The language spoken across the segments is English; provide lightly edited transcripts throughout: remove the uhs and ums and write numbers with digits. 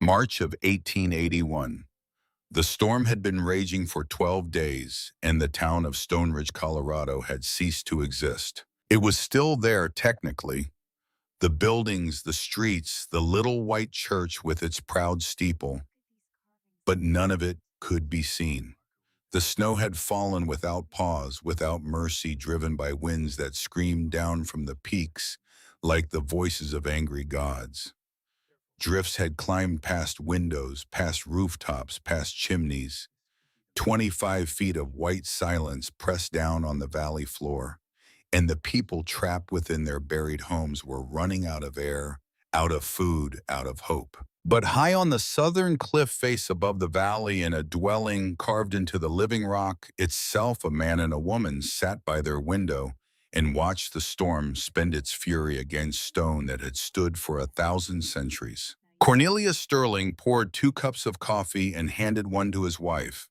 March of 1881. The storm had been raging for 12 days, and the town of Stone Ridge, Colorado had ceased to exist. It was still there technically. The buildings, the streets, the little white church with its proud steeple, but none of it could be seen. The snow had fallen without pause, without mercy, driven by winds that screamed down from the peaks like the voices of angry gods. Drifts had climbed past windows, past rooftops, past chimneys. 25 feet of white silence pressed down on the valley floor, and the people trapped within their buried homes were running out of air, out of food, out of hope. But high on the southern cliff face above the valley, in a dwelling carved into the living rock itself, a man and a woman sat by their window and watched the storm spend its fury against stone that had stood for 1,000 centuries. Cornelius Sterling poured 2 cups of coffee and handed one to his wife.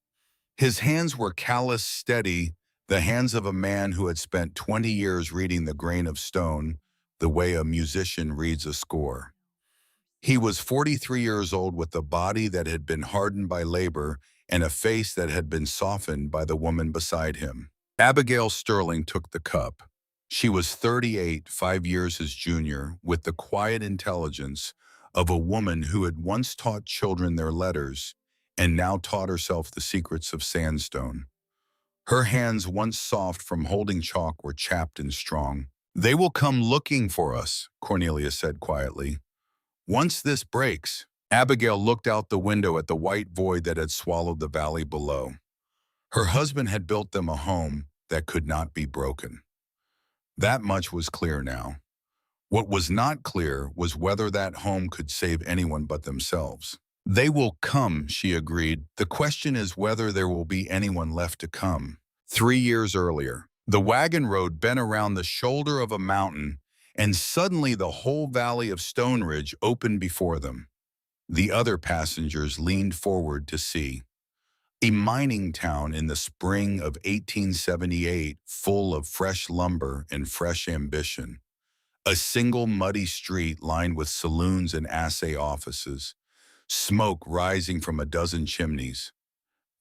His hands were callous, steady, the hands of a man who had spent 20 years reading the grain of stone, the way a musician reads a score. He was 43 years old, with a body that had been hardened by labor and a face that had been softened by the woman beside him. Abigail Sterling took the cup. She was 38, 5 years his junior, with the quiet intelligence of a woman who had once taught children their letters and now taught herself the secrets of sandstone. Her hands, once soft from holding chalk, were chapped and strong. "They will come looking for us," Cornelius said quietly. "Once this breaks." Abigail looked out the window at the white void that had swallowed the valley below. Her husband had built them a home that could not be broken. That much was clear now. What was not clear was whether that home could save anyone but themselves. "They will come," she agreed. "The question is whether there will be anyone left to come." 3 years earlier, the wagon road bent around the shoulder of a mountain, and suddenly the whole valley of Stone Ridge opened before them. The other passengers leaned forward to see. A mining town in the spring of 1878, full of fresh lumber and fresh ambition. A single muddy street lined with saloons and assay offices. Smoke rising from a dozen chimneys.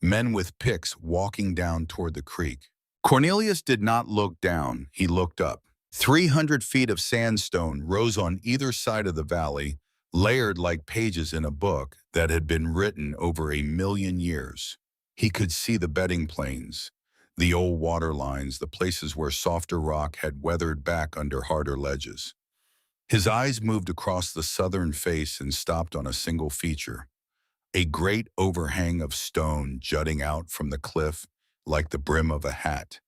Men with picks walking down toward the creek. Cornelius did not look down, he looked up. 300 feet of sandstone rose on either side of the valley, layered like pages in a book that had been written over 1,000,000 years. He could see the bedding planes, the old water lines, the places where softer rock had weathered back under harder ledges. His eyes moved across the southern face and stopped on a single feature, a great overhang of stone jutting out from the cliff like the brim of a hat,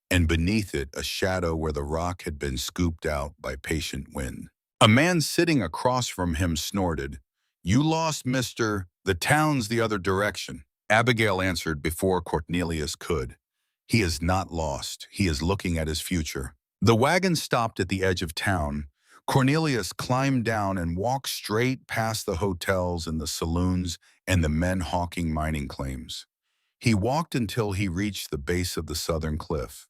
and beneath it a shadow where the rock had been scooped out by patient wind. A man sitting across from him snorted, "You lost, mister. The town's the other direction." Abigail answered before Cornelius could. "He is not lost. He is looking at his future." The wagon stopped at the edge of town. Cornelius climbed down and walked straight past the hotels and the saloons and the men hawking mining claims. He walked until he reached the base of the southern cliff.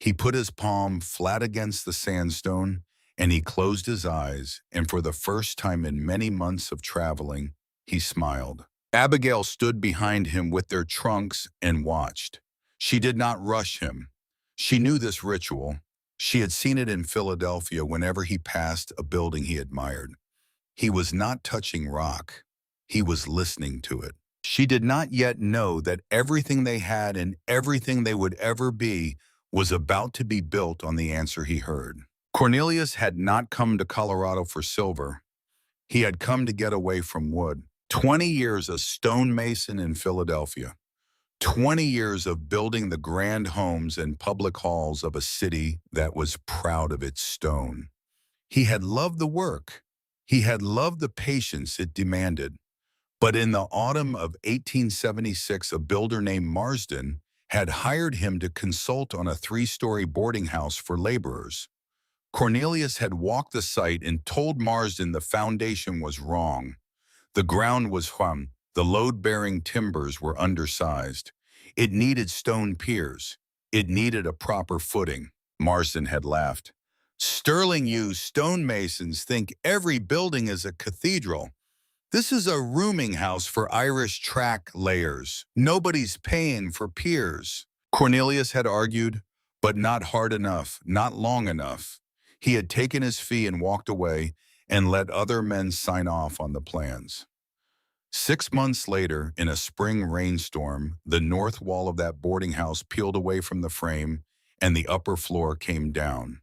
He put his palm flat against the sandstone, and he closed his eyes, and for the first time in many months of traveling, he smiled. Abigail stood behind him with their trunks and watched. She did not rush him. She knew this ritual. She had seen it in Philadelphia whenever he passed a building he admired. He was not touching rock. He was listening to it. She did not yet know that everything they had and everything they would ever be was about to be built on the answer he heard. Cornelius had not come to Colorado for silver. He had come to get away from wood. 20 years a stonemason in Philadelphia. 20 years of building the grand homes and public halls of a city that was proud of its stone. He had loved the work. He had loved the patience it demanded. But in the autumn of 1876, a builder named Marsden had hired him to consult on a 3-story boarding house for laborers. Cornelius had walked the site and told Marsden the foundation was wrong. The ground was hung. The load-bearing timbers were undersized. It needed stone piers. It needed a proper footing. Marsden had laughed. "Sterling, you stonemasons think every building is a cathedral. This is a rooming house for Irish track layers. Nobody's paying for piers. Cornelius had argued, but not hard enough, not long enough. He had taken his fee and walked away and let other men sign off on the plans. 6 months later, in a spring rainstorm, the north wall of that boarding house peeled away from the frame and the upper floor came down.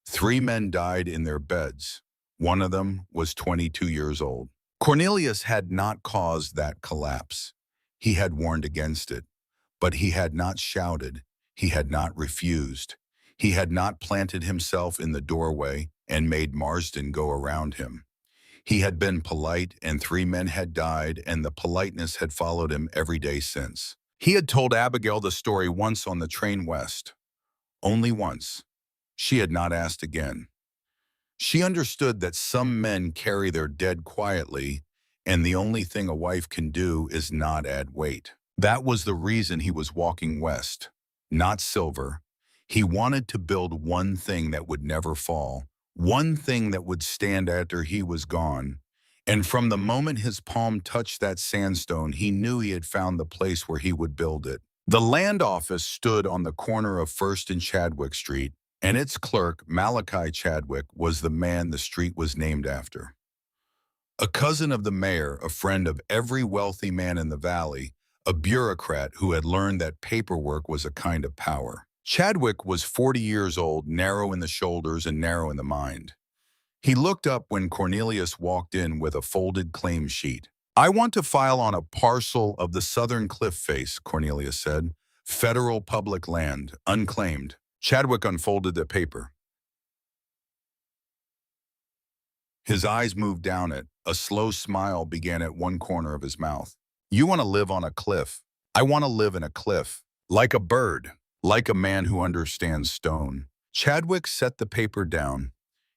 3 men died in their beds. One of them was 22 years old. Cornelius had not caused that collapse. He had warned against it, but he had not shouted. He had not refused. He had not planted himself in the doorway and made Marsden go around him. He had been polite, and 3 men had died, and the politeness had followed him every day since. He had told Abigail the story once on the train west. Only once. She had not asked again. She understood that some men carry their dead quietly, and the only thing a wife can do is not add weight. That was the reason he was walking west, not silver. He wanted to build one thing that would never fall, one thing that would stand after he was gone. And from the moment his palm touched that sandstone, he knew he had found the place where he would build it. The land office stood on the corner of First and Chadwick Street, and its clerk, Malachi Chadwick, was the man the street was named after. A cousin of the mayor, a friend of every wealthy man in the valley, a bureaucrat who had learned that paperwork was a kind of power. Chadwick was 40 years old, narrow in the shoulders and narrow in the mind. He looked up when Cornelius walked in with a folded claim sheet. "I want to file on a parcel of the southern cliff face," Cornelius said. "Federal public land, unclaimed." Chadwick unfolded the paper. His eyes moved down it. A slow smile began at one corner of his mouth. "You want to live on a cliff. I want to live in a cliff. Like a bird. Like a man who understands stone." Chadwick set the paper down.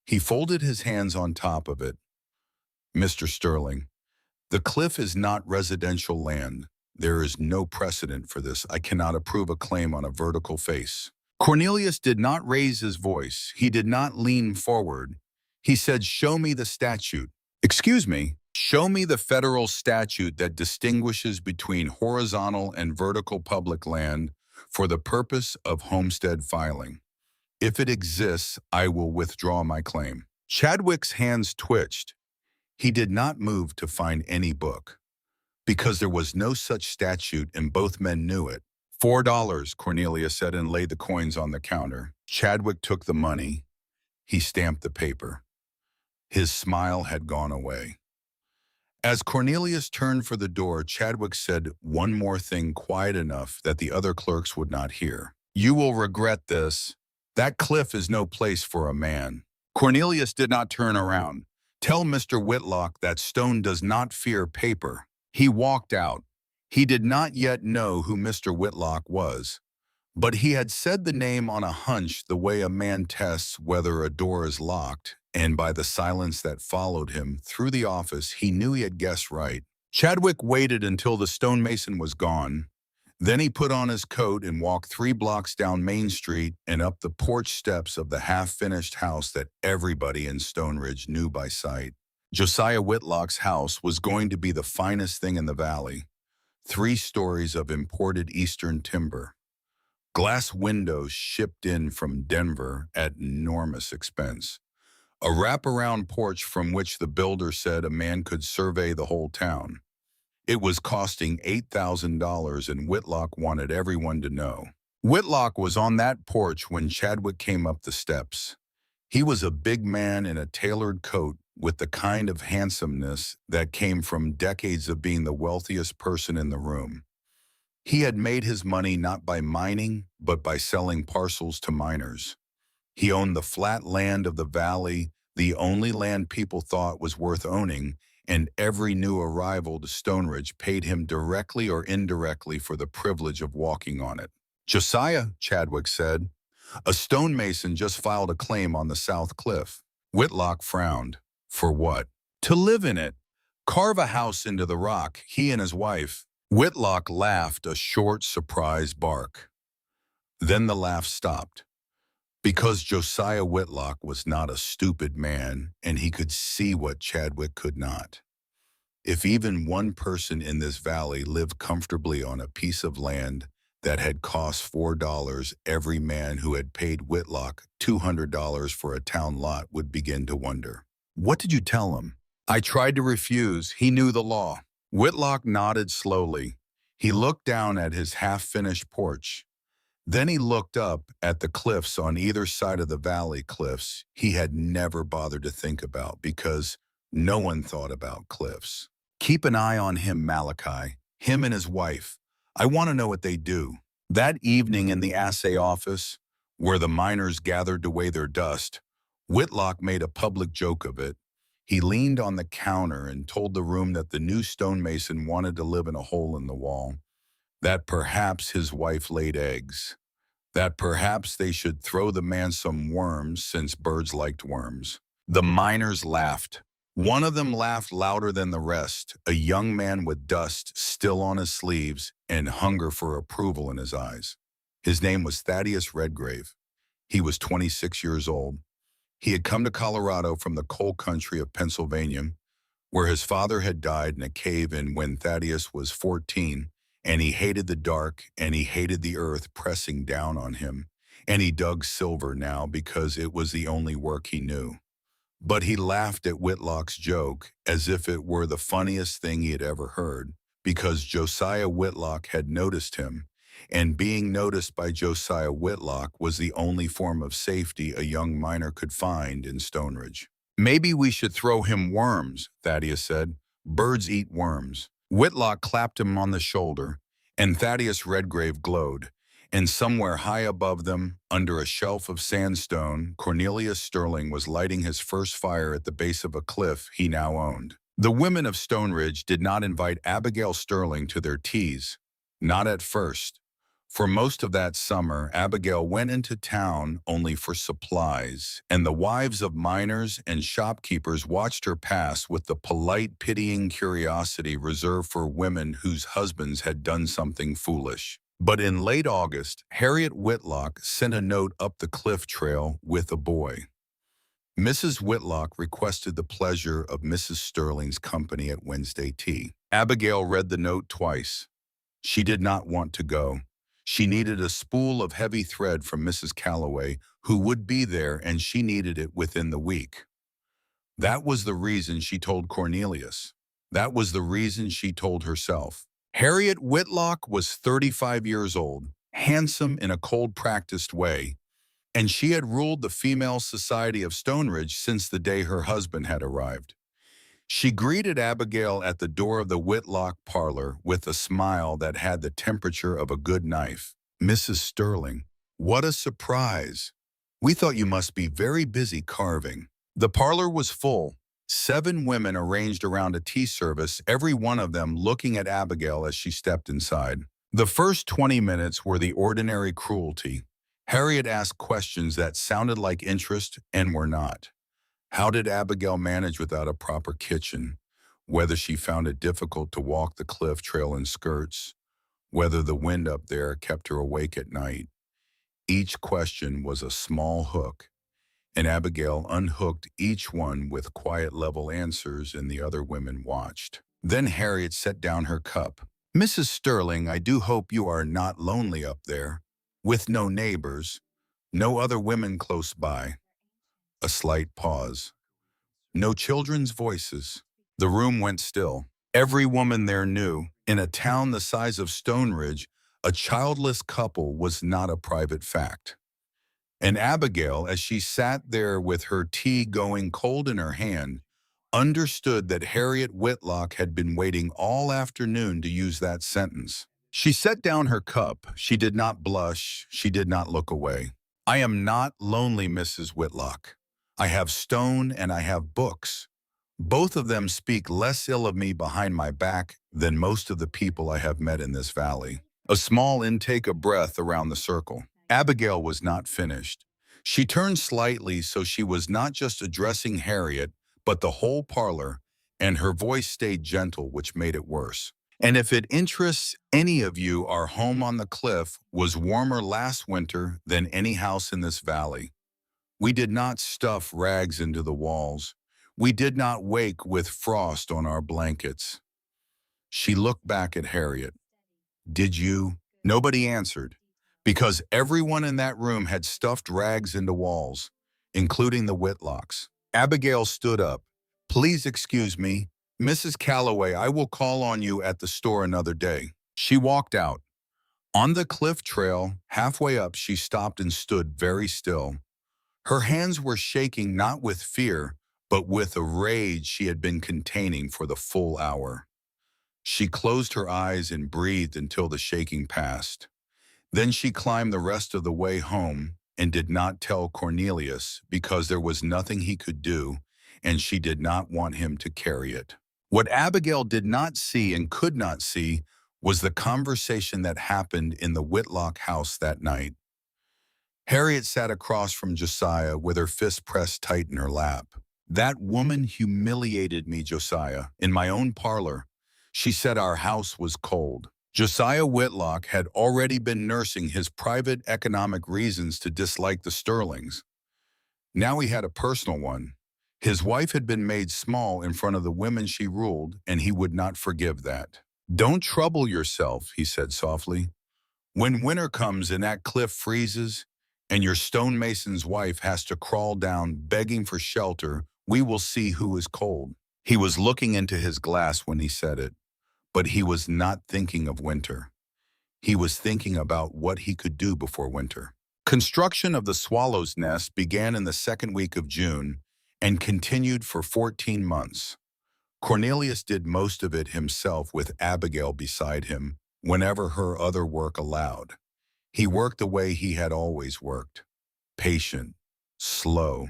He folded his hands on top of it. "Mr. Sterling, the cliff is not residential land. There is no precedent for this. I cannot approve a claim on a vertical face." Cornelius did not raise his voice. He did not lean forward. He said, "Show me the statute." "Excuse me, show me the federal statute that distinguishes between horizontal and vertical public land for the purpose of homestead filing. If it exists, I will withdraw my claim." Chadwick's hands twitched. He did not move to find any book, because there was no such statute and both men knew it. $4, Cornelius said, and laid the coins on the counter. Chadwick took the money. He stamped the paper. His smile had gone away. As Cornelius turned for the door, Chadwick said one more thing quiet enough that the other clerks would not hear. "You will regret this. That cliff is no place for a man." Cornelius did not turn around. "Tell Mr. Whitlock that stone does not fear paper." He walked out. He did not yet know who Mr. Whitlock was, but he had said the name on a hunch, the way a man tests whether a door is locked, and by the silence that followed him through the office, he knew he had guessed right. Chadwick waited until the stonemason was gone. Then he put on his coat and walked 3 blocks down Main Street and up the porch steps of the half-finished house that everybody in Stone Ridge knew by sight. Josiah Whitlock's house was going to be the finest thing in the valley. 3 stories of imported Eastern timber. Glass windows shipped in from Denver at enormous expense. A wraparound porch from which the builder said a man could survey the whole town. It was costing $8,000, and Whitlock wanted everyone to know. Whitlock was on that porch when Chadwick came up the steps. He was a big man in a tailored coat with the kind of handsomeness that came from decades of being the wealthiest person in the room. He had made his money not by mining, but by selling parcels to miners. He owned the flat land of the valley, the only land people thought was worth owning, and every new arrival to Stone Ridge paid him directly or indirectly for the privilege of walking on it. "Josiah," Chadwick said, "a stonemason just filed a claim on the South Cliff." Whitlock frowned. "For what?" "To live in it. Carve a house into the rock, he and his wife." Whitlock laughed a short, surprised bark. Then the laugh stopped. Because Josiah Whitlock was not a stupid man, and he could see what Chadwick could not. If even one person in this valley lived comfortably on a piece of land that had cost $4, every man who had paid Whitlock $200 for a town lot would begin to wonder. What did you tell him? I tried to refuse. He knew the law. Whitlock nodded slowly. He looked down at his half-finished porch. Then he looked up at the cliffs on either side of the valley, cliffs he had never bothered to think about because no one thought about cliffs. Keep an eye on him, Malachi, him and his wife. I want to know what they do. That evening in the assay office, where the miners gathered to weigh their dust, Whitlock made a public joke of it. He leaned on the counter and told the room that the new stonemason wanted to live in a hole in the wall, that perhaps his wife laid eggs, that perhaps they should throw the man some worms since birds liked worms. The miners laughed. One of them laughed louder than the rest, a young man with dust still on his sleeves and hunger for approval in his eyes. His name was Thaddeus Redgrave. He was 26 years old. He had come to Colorado from the coal country of Pennsylvania, where his father had died in a cave-in when Thaddeus was 14, and he hated the dark, and he hated the earth pressing down on him, and he dug silver now because it was the only work he knew. But he laughed at Whitlock's joke as if it were the funniest thing he had ever heard, because Josiah Whitlock had noticed him, and being noticed by Josiah Whitlock was the only form of safety a young miner could find in Stonebridge. Maybe we should throw him worms, Thaddeus said. Birds eat worms. Whitlock clapped him on the shoulder, and Thaddeus Redgrave glowed. And somewhere high above them, under a shelf of sandstone, Cornelius Sterling was lighting his first fire at the base of a cliff he now owned. The women of Stonebridge did not invite Abigail Sterling to their teas, not at first. For most of that summer, Abigail went into town only for supplies, and the wives of miners and shopkeepers watched her pass with the polite, pitying curiosity reserved for women whose husbands had done something foolish. But in late August, Harriet Whitlock sent a note up the cliff trail with a boy. Mrs. Whitlock requested the pleasure of Mrs. Sterling's company at Wednesday tea. Abigail read the note twice. She did not want to go. She needed a spool of heavy thread from Mrs. Calloway, who would be there, and she needed it within the week. That was the reason she told Cornelius. That was the reason she told herself. Harriet Whitlock was 35 years old, handsome in a cold, practiced way, and she had ruled the female society of Stonebridge since the day her husband had arrived. She greeted Abigail at the door of the Whitlock parlor with a smile that had the temperature of a good knife. Mrs. Sterling, what a surprise! We thought you must be very busy carving. The parlor was full. 7 women arranged around a tea service, every one of them looking at Abigail as she stepped inside. The first 20 minutes were the ordinary cruelty. Harriet asked questions that sounded like interest and were not. How did Abigail manage without a proper kitchen? Whether she found it difficult to walk the cliff trail in skirts? Whether the wind up there kept her awake at night? Each question was a small hook, and Abigail unhooked each one with quiet, level answers, and the other women watched. Then Harriet set down her cup. Mrs. Sterling, I do hope you are not lonely up there, with no neighbors, no other women close by. A slight pause. No children's voices. The room went still. Every woman there knew, in a town the size of Stonebridge, a childless couple was not a private fact. And Abigail, as she sat there with her tea going cold in her hand, understood that Harriet Whitlock had been waiting all afternoon to use that sentence. She set down her cup. She did not blush. She did not look away. I am not lonely, Mrs. Whitlock. I have stone and I have books. Both of them speak less ill of me behind my back than most of the people I have met in this valley. A small intake of breath around the circle. Abigail was not finished. She turned slightly so she was not just addressing Harriet, but the whole parlor, and her voice stayed gentle, which made it worse. And if it interests any of you, our home on the cliff was warmer last winter than any house in this valley. We did not stuff rags into the walls. We did not wake with frost on our blankets. She looked back at Harriet. Did you? Nobody answered, because everyone in that room had stuffed rags into walls, including the Whitlocks. Abigail stood up. Please excuse me. Mrs. Calloway, I will call on you at the store another day. She walked out. On the cliff trail, halfway up, she stopped and stood very still. Her hands were shaking not with fear, but with a rage she had been containing for the full hour. She closed her eyes and breathed until the shaking passed. Then she climbed the rest of the way home and did not tell Cornelius because there was nothing he could do, and she did not want him to carry it. What Abigail did not see and could not see was the conversation that happened in the Whitlock house that night. Harriet sat across from Josiah with her fist pressed tight in her lap. That woman humiliated me, Josiah, in my own parlor. She said our house was cold. Josiah Whitlock had already been nursing his private economic reasons to dislike the Sterlings. Now he had a personal one. His wife had been made small in front of the women she ruled, and he would not forgive that. Don't trouble yourself, he said softly. When winter comes and that cliff freezes, and your stonemason's wife has to crawl down begging for shelter, we will see who is cold. He was looking into his glass when he said it, but he was not thinking of winter. He was thinking about what he could do before winter. Construction of the Swallow's Nest began in the second week of June and continued for 14 months. Cornelius did most of it himself with Abigail beside him whenever her other work allowed. He worked the way he had always worked, patient, slow.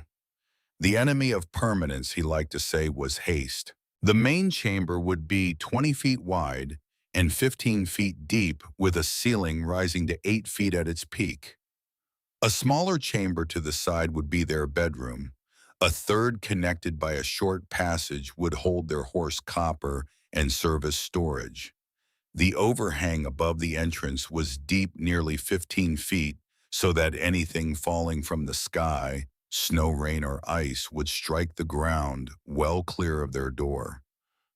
The enemy of permanence, he liked to say, was haste. The main chamber would be 20 feet wide and 15 feet deep with a ceiling rising to 8 feet at its peak. A smaller chamber to the side would be their bedroom. A third, connected by a short passage, would hold their horse copper and serve as storage. The overhang above the entrance was deep, nearly 15 feet, so that anything falling from the sky, snow, rain, or ice, would strike the ground well clear of their door.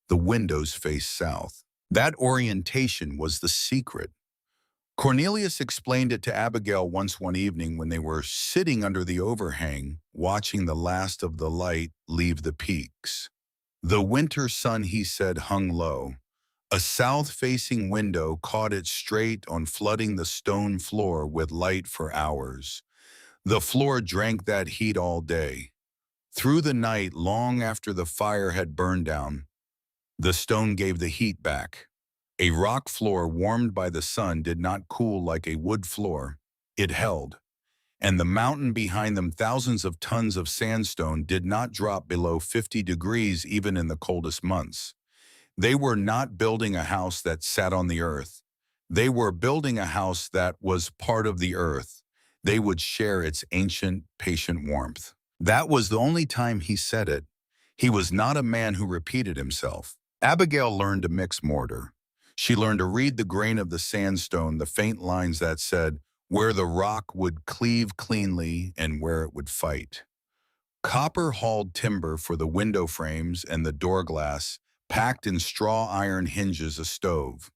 The windows faced south. That orientation was the secret. Cornelius explained it to Abigail once one evening when they were sitting under the overhang, watching the last of the light leave the peaks. The winter sun, he said, hung low. A south-facing window caught it straight on, flooding the stone floor with light for hours. The floor drank that heat all day. Through the night, long after the fire had burned down, the stone gave the heat back. A rock floor warmed by the sun did not cool like a wood floor. It held. And the mountain behind them, thousands of tons of sandstone, did not drop below 50 degrees even in the coldest months. They were not building a house that sat on the earth. They were building a house that was part of the earth. They would share its ancient, patient warmth. That was the only time he said it. He was not a man who repeated himself. Abigail learned to mix mortar. She learned to read the grain of the sandstone, the faint lines that said where the rock would cleave cleanly and where it would fight. Copper hauled timber for the window frames and the door glass, packed in straw iron hinges, a stove.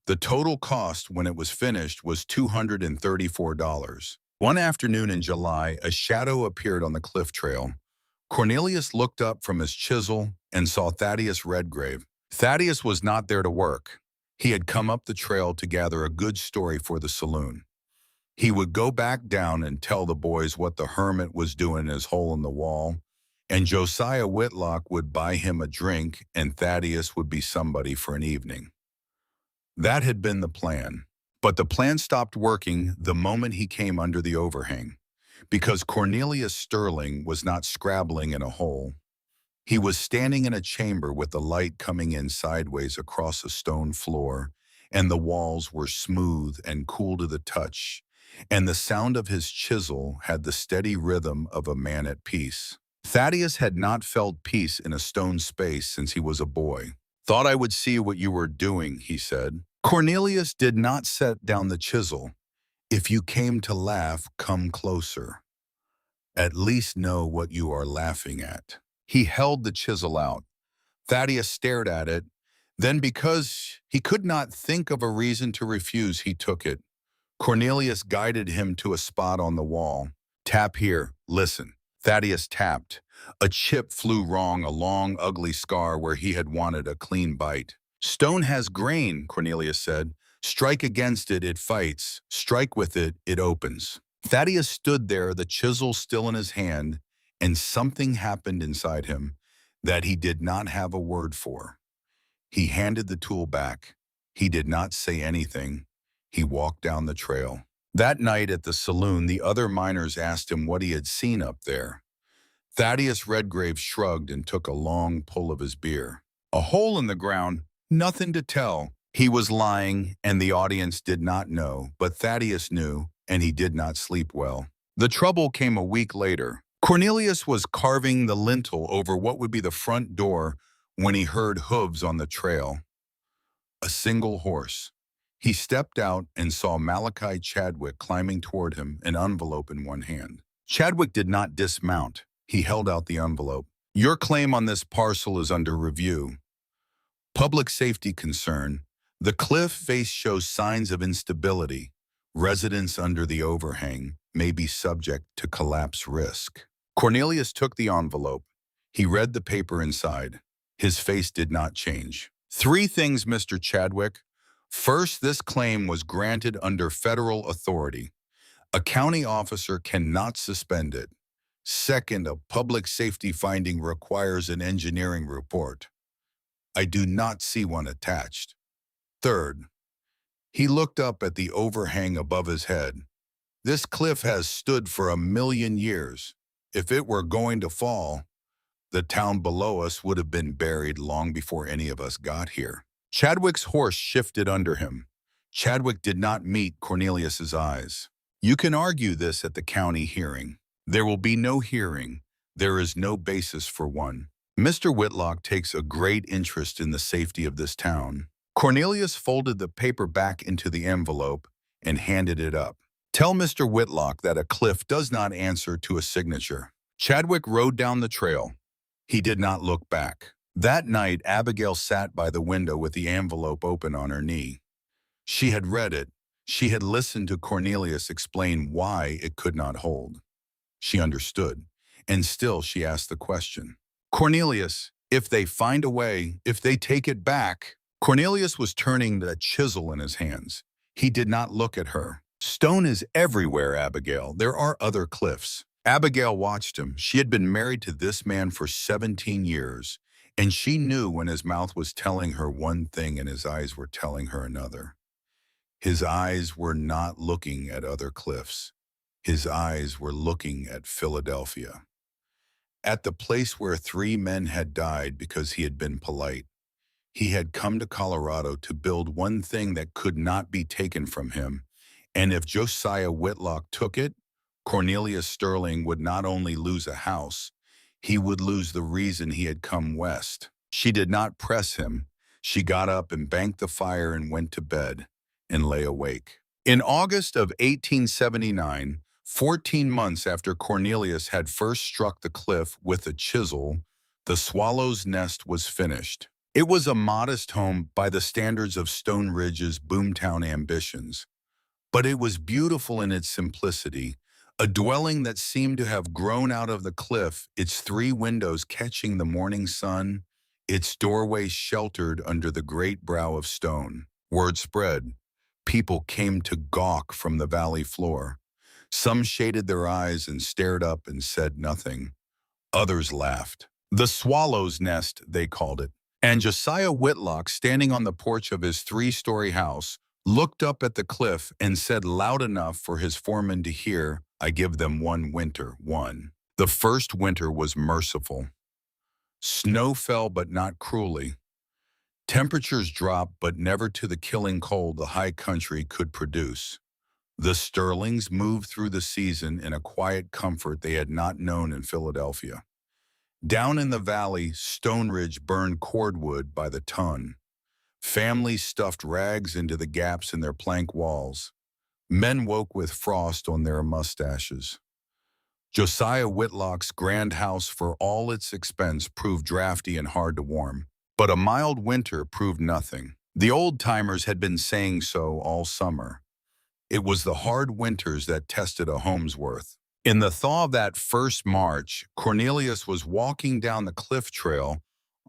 The total cost when it was finished was $234. One afternoon in July, a shadow appeared on the cliff trail. Cornelius looked up from his chisel and saw Thaddeus Redgrave. Thaddeus was not there to work. He had come up the trail to gather a good story for the saloon. He would go back down and tell the boys what the hermit was doing in his hole in the wall, and Josiah Whitlock would buy him a drink, and Thaddeus would be somebody for an evening. That had been the plan. But the plan stopped working the moment he came under the overhang, because Cornelius Sterling was not scrabbling in a hole. He was standing in a chamber with the light coming in sideways across a stone floor, and the walls were smooth and cool to the touch, and the sound of his chisel had the steady rhythm of a man at peace. Thaddeus had not felt peace in a stone space since he was a boy. Thought I would see what you were doing, he said. Cornelius did not set down the chisel. If you came to laugh, come closer. At least know what you are laughing at. He held the chisel out. Thaddeus stared at it. Then, because he could not think of a reason to refuse, he took it. Cornelius guided him to a spot on the wall. Tap here, listen. Thaddeus tapped. A chip flew wrong, a long, ugly scar where he had wanted a clean bite. Stone has grain, Cornelius said. Strike against it, it fights. Strike with it, it opens. Thaddeus stood there, the chisel still in his hand, and something happened inside him that he did not have a word for. He handed the tool back. He did not say anything. He walked down the trail. That night at the saloon, the other miners asked him what he had seen up there. Thaddeus Redgrave shrugged and took a long pull of his beer. A hole in the ground, nothing to tell. He was lying, and the audience did not know, but Thaddeus knew, and he did not sleep well. The trouble came a week later. Cornelius was carving the lintel over what would be the front door when he heard hooves on the trail. A single horse. He stepped out and saw Malachi Chadwick climbing toward him, an envelope in one hand. Chadwick did not dismount. He held out the envelope. Your claim on this parcel is under review. Public safety concern. The cliff face shows signs of instability. Residents under the overhang may be subject to collapse risk. Cornelius took the envelope. He read the paper inside. His face did not change. 3 things, Mr. Chadwick. First, this claim was granted under federal authority. A county officer cannot suspend it. Second, a public safety finding requires an engineering report. I do not see one attached. Third, he looked up at the overhang above his head. This cliff has stood for 1,000,000 years. If it were going to fall, the town below us would have been buried long before any of us got here. Chadwick's horse shifted under him. Chadwick did not meet Cornelius's eyes. You can argue this at the county hearing. There will be no hearing. There is no basis for one. Mr. Whitlock takes a great interest in the safety of this town. Cornelius folded the paper back into the envelope and handed it up. Tell Mr. Whitlock that a cliff does not answer to a signature. Chadwick rode down the trail. He did not look back. That night, Abigail sat by the window with the envelope open on her knee. She had read it. She had listened to Cornelius explain why it could not hold. She understood, and still she asked the question. Cornelius, if they find a way, if they take it back. Cornelius was turning the chisel in his hands. He did not look at her. Stone is everywhere, Abigail. There are other cliffs. Abigail watched him. She had been married to this man for 17 years, and she knew when his mouth was telling her one thing and his eyes were telling her another. His eyes were not looking at other cliffs. His eyes were looking at Philadelphia. At the place where 3 men had died because he had been polite. He had come to Colorado to build one thing that could not be taken from him, and if Josiah Whitlock took it, Cornelius Sterling would not only lose a house, he would lose the reason he had come west. She did not press him. She got up and banked the fire and went to bed and lay awake. In August of 1879, 14 months after Cornelius had first struck the cliff with a chisel, the Swallow's Nest was finished. It was a modest home by the standards of Stone Ridge's boomtown ambitions, but it was beautiful in its simplicity, a dwelling that seemed to have grown out of the cliff, its 3 windows catching the morning sun, its doorway sheltered under the great brow of stone. Word spread. People came to gawk from the valley floor. Some shaded their eyes and stared up and said nothing. Others laughed. The Swallow's Nest, they called it. And Josiah Whitlock, standing on the porch of his 3-story house, looked up at the cliff and said loud enough for his foreman to hear, I give them 1 winter, 1. The first winter was merciful. Snow fell, but not cruelly. Temperatures dropped, but never to the killing cold the high country could produce. The Sterlings moved through the season in a quiet comfort they had not known in Philadelphia. Down in the valley, Stone Ridge burned cordwood by the ton. Families stuffed rags into the gaps in their plank walls. Men woke with frost on their mustaches. Josiah Whitlock's grand house, for all its expense, proved drafty and hard to warm. But a mild winter proved nothing. The old-timers had been saying so all summer. It was the hard winters that tested a home's worth. In the thaw of that first March, Cornelius was walking down the cliff trail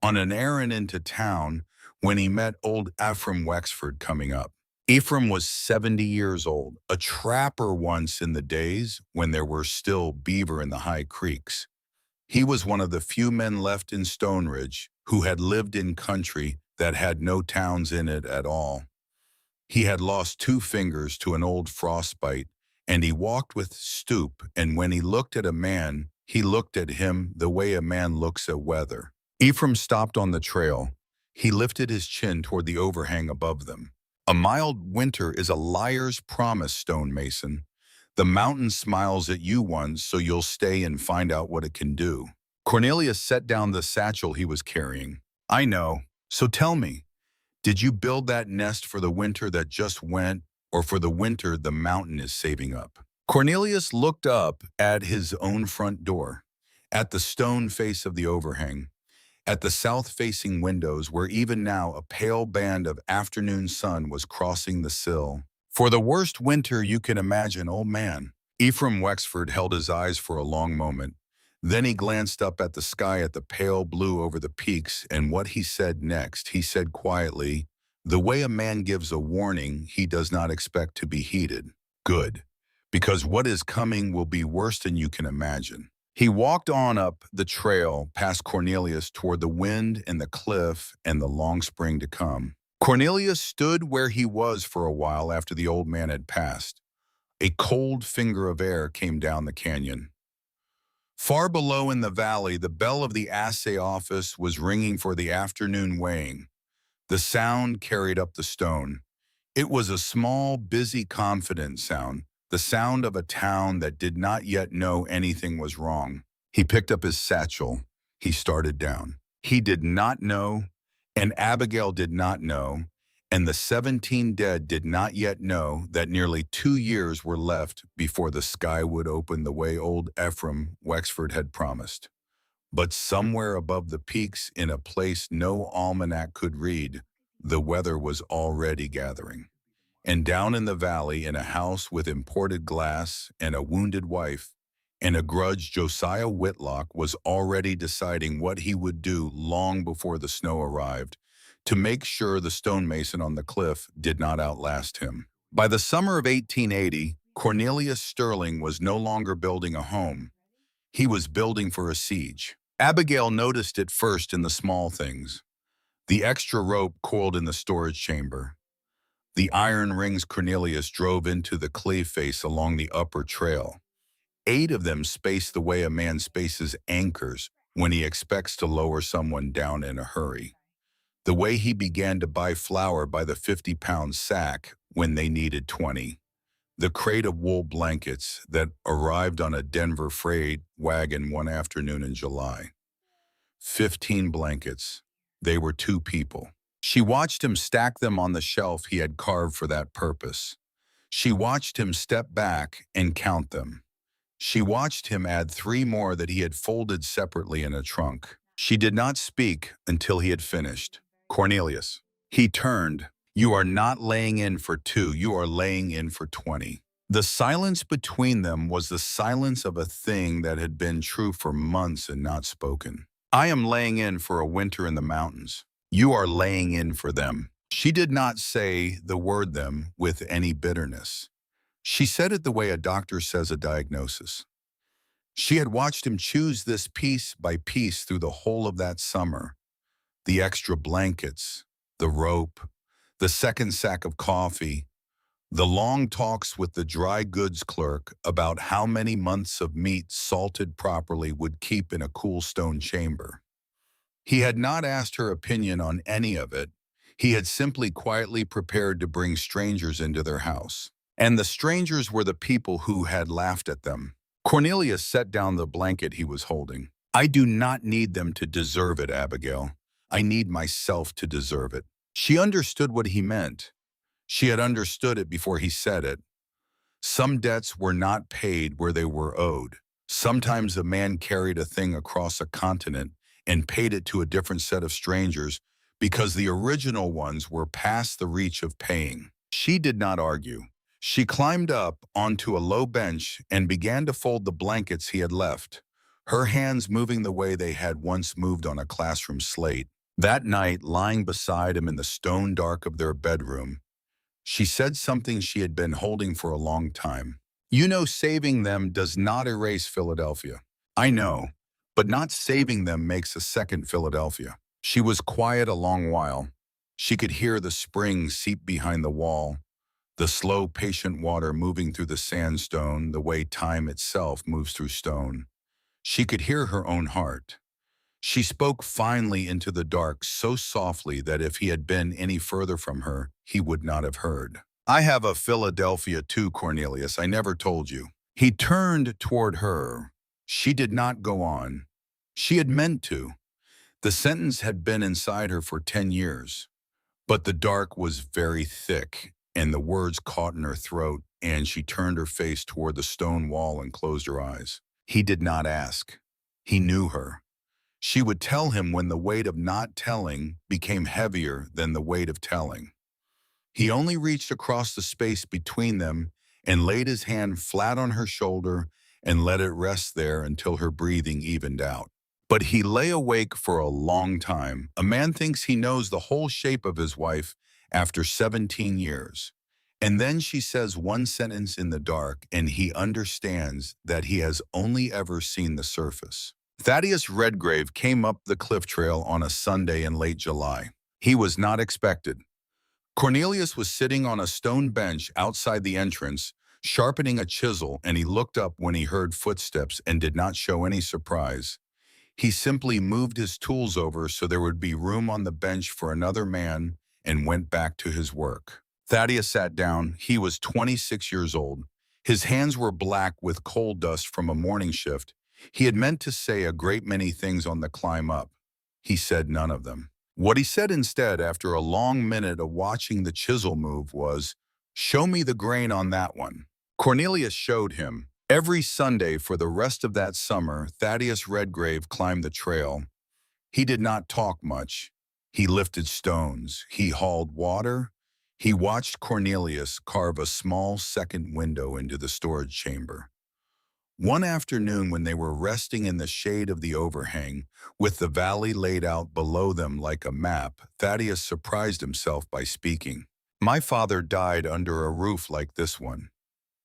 on an errand into town when he met old Ephraim Wexford coming up. Ephraim was 70 years old, a trapper once in the days when there were still beaver in the high creeks. He was one of the few men left in Stonebridge who had lived in country that had no towns in it at all. He had lost 2 fingers to an old frostbite, and he walked with stoop, and when he looked at a man, he looked at him the way a man looks at weather. Ephraim stopped on the trail. He lifted his chin toward the overhang above them. A mild winter is a liar's promise, stonemason. The mountain smiles at you once, so you'll stay and find out what it can do. Cornelius set down the satchel he was carrying. I know. So tell me, did you build that nest for the winter that just went, or for the winter the mountain is saving up? Cornelius looked up at his own front door, at the stone face of the overhang, at the south-facing windows where even now a pale band of afternoon sun was crossing the sill. For the worst winter you can imagine, old man. Ephraim Wexford held his eyes for a long moment. Then he glanced up at the sky, at the pale blue over the peaks, and what he said next, he said quietly, the way a man gives a warning he does not expect to be heeded. Good, because what is coming will be worse than you can imagine. He walked on up the trail past Cornelius toward the wind and the cliff and the long spring to come. Cornelius stood where he was for a while after the old man had passed. A cold finger of air came down the canyon. Far below in the valley, the bell of the assay office was ringing for the afternoon weighing. The sound carried up the stone. It was a small, busy, confident sound, the sound of a town that did not yet know anything was wrong. He picked up his satchel. He started down. He did not know, and Abigail did not know, and the 17 dead did not yet know that nearly 2 years were left before the sky would open the way old Ephraim Wexford had promised. But somewhere above the peaks, in a place no almanac could read, the weather was already gathering. And down in the valley, in a house with imported glass and a wounded wife and a grudge, Josiah Whitlock was already deciding what he would do long before the snow arrived to make sure the stonemason on the cliff did not outlast him. By the summer of 1880, Cornelius Sterling was no longer building a home. He was building for a siege. Abigail noticed it first in the small things. The extra rope coiled in the storage chamber. The iron rings Cornelius drove into the clay face along the upper trail. 8 of them spaced the way a man spaces anchors when he expects to lower someone down in a hurry. The way he began to buy flour by the 50-pound sack when they needed 20. The crate of wool blankets that arrived on a Denver freight wagon one afternoon in July. 15 blankets. They were 2 people. She watched him stack them on the shelf he had carved for that purpose. She watched him step back and count them. She watched him add 3 more that he had folded separately in a trunk. She did not speak until he had finished. Cornelius. He turned. You are not laying in for 2, you are laying in for 20. The silence between them was the silence of a thing that had been true for months and not spoken. I am laying in for a winter in the mountains. You are laying in for them. She did not say the word them with any bitterness. She said it the way a doctor says a diagnosis. She had watched him choose this piece by piece through the whole of that summer. The extra blankets, the rope, the second sack of coffee, the long talks with the dry goods clerk about how many months of meat salted properly would keep in a cool stone chamber. He had not asked her opinion on any of it. He had simply quietly prepared to bring strangers into their house. And the strangers were the people who had laughed at them. Cornelius set down the blanket he was holding. I do not need them to deserve it, Abigail. I need myself to deserve it. She understood what he meant. She had understood it before he said it. Some debts were not paid where they were owed. Sometimes a man carried a thing across a continent and paid it to a different set of strangers because the original ones were past the reach of paying. She did not argue. She climbed up onto a low bench and began to fold the blankets he had left, her hands moving the way they had once moved on a classroom slate. That night, lying beside him in the stone dark of their bedroom, she said something she had been holding for a long time. You know, saving them does not erase Philadelphia. I know, but not saving them makes a second Philadelphia. She was quiet a long while. She could hear the spring seep behind the wall, the slow, patient water moving through the sandstone the way time itself moves through stone. She could hear her own heart. She spoke finely into the dark so softly that if he had been any further from her, he would not have heard. I have a Philadelphia too, Cornelius, I never told you. He turned toward her. She did not go on. She had meant to. The sentence had been inside her for 10 years. But the dark was very thick, and the words caught in her throat, and she turned her face toward the stone wall and closed her eyes. He did not ask. He knew her. She would tell him when the weight of not telling became heavier than the weight of telling. He only reached across the space between them and laid his hand flat on her shoulder and let it rest there until her breathing evened out. But he lay awake for a long time. A man thinks he knows the whole shape of his wife after 17 years. And then she says one sentence in the dark, and he understands that he has only ever seen the surface. Thaddeus Redgrave came up the cliff trail on a Sunday in late July. He was not expected. Cornelius was sitting on a stone bench outside the entrance, sharpening a chisel, and he looked up when he heard footsteps and did not show any surprise. He simply moved his tools over so there would be room on the bench for another man and went back to his work. Thaddeus sat down. He was 26 years old. His hands were black with coal dust from a morning shift. He had meant to say a great many things on the climb up. He said none of them. What he said instead, after a long minute of watching the chisel move, was, "Show me the grain on that one." Cornelius showed him. Every Sunday for the rest of that summer, Thaddeus Redgrave climbed the trail. He did not talk much. He lifted stones. He hauled water. He watched Cornelius carve a small second window into the storage chamber. One afternoon, when they were resting in the shade of the overhang, with the valley laid out below them like a map, Thaddeus surprised himself by speaking. "My father died under a roof like this one.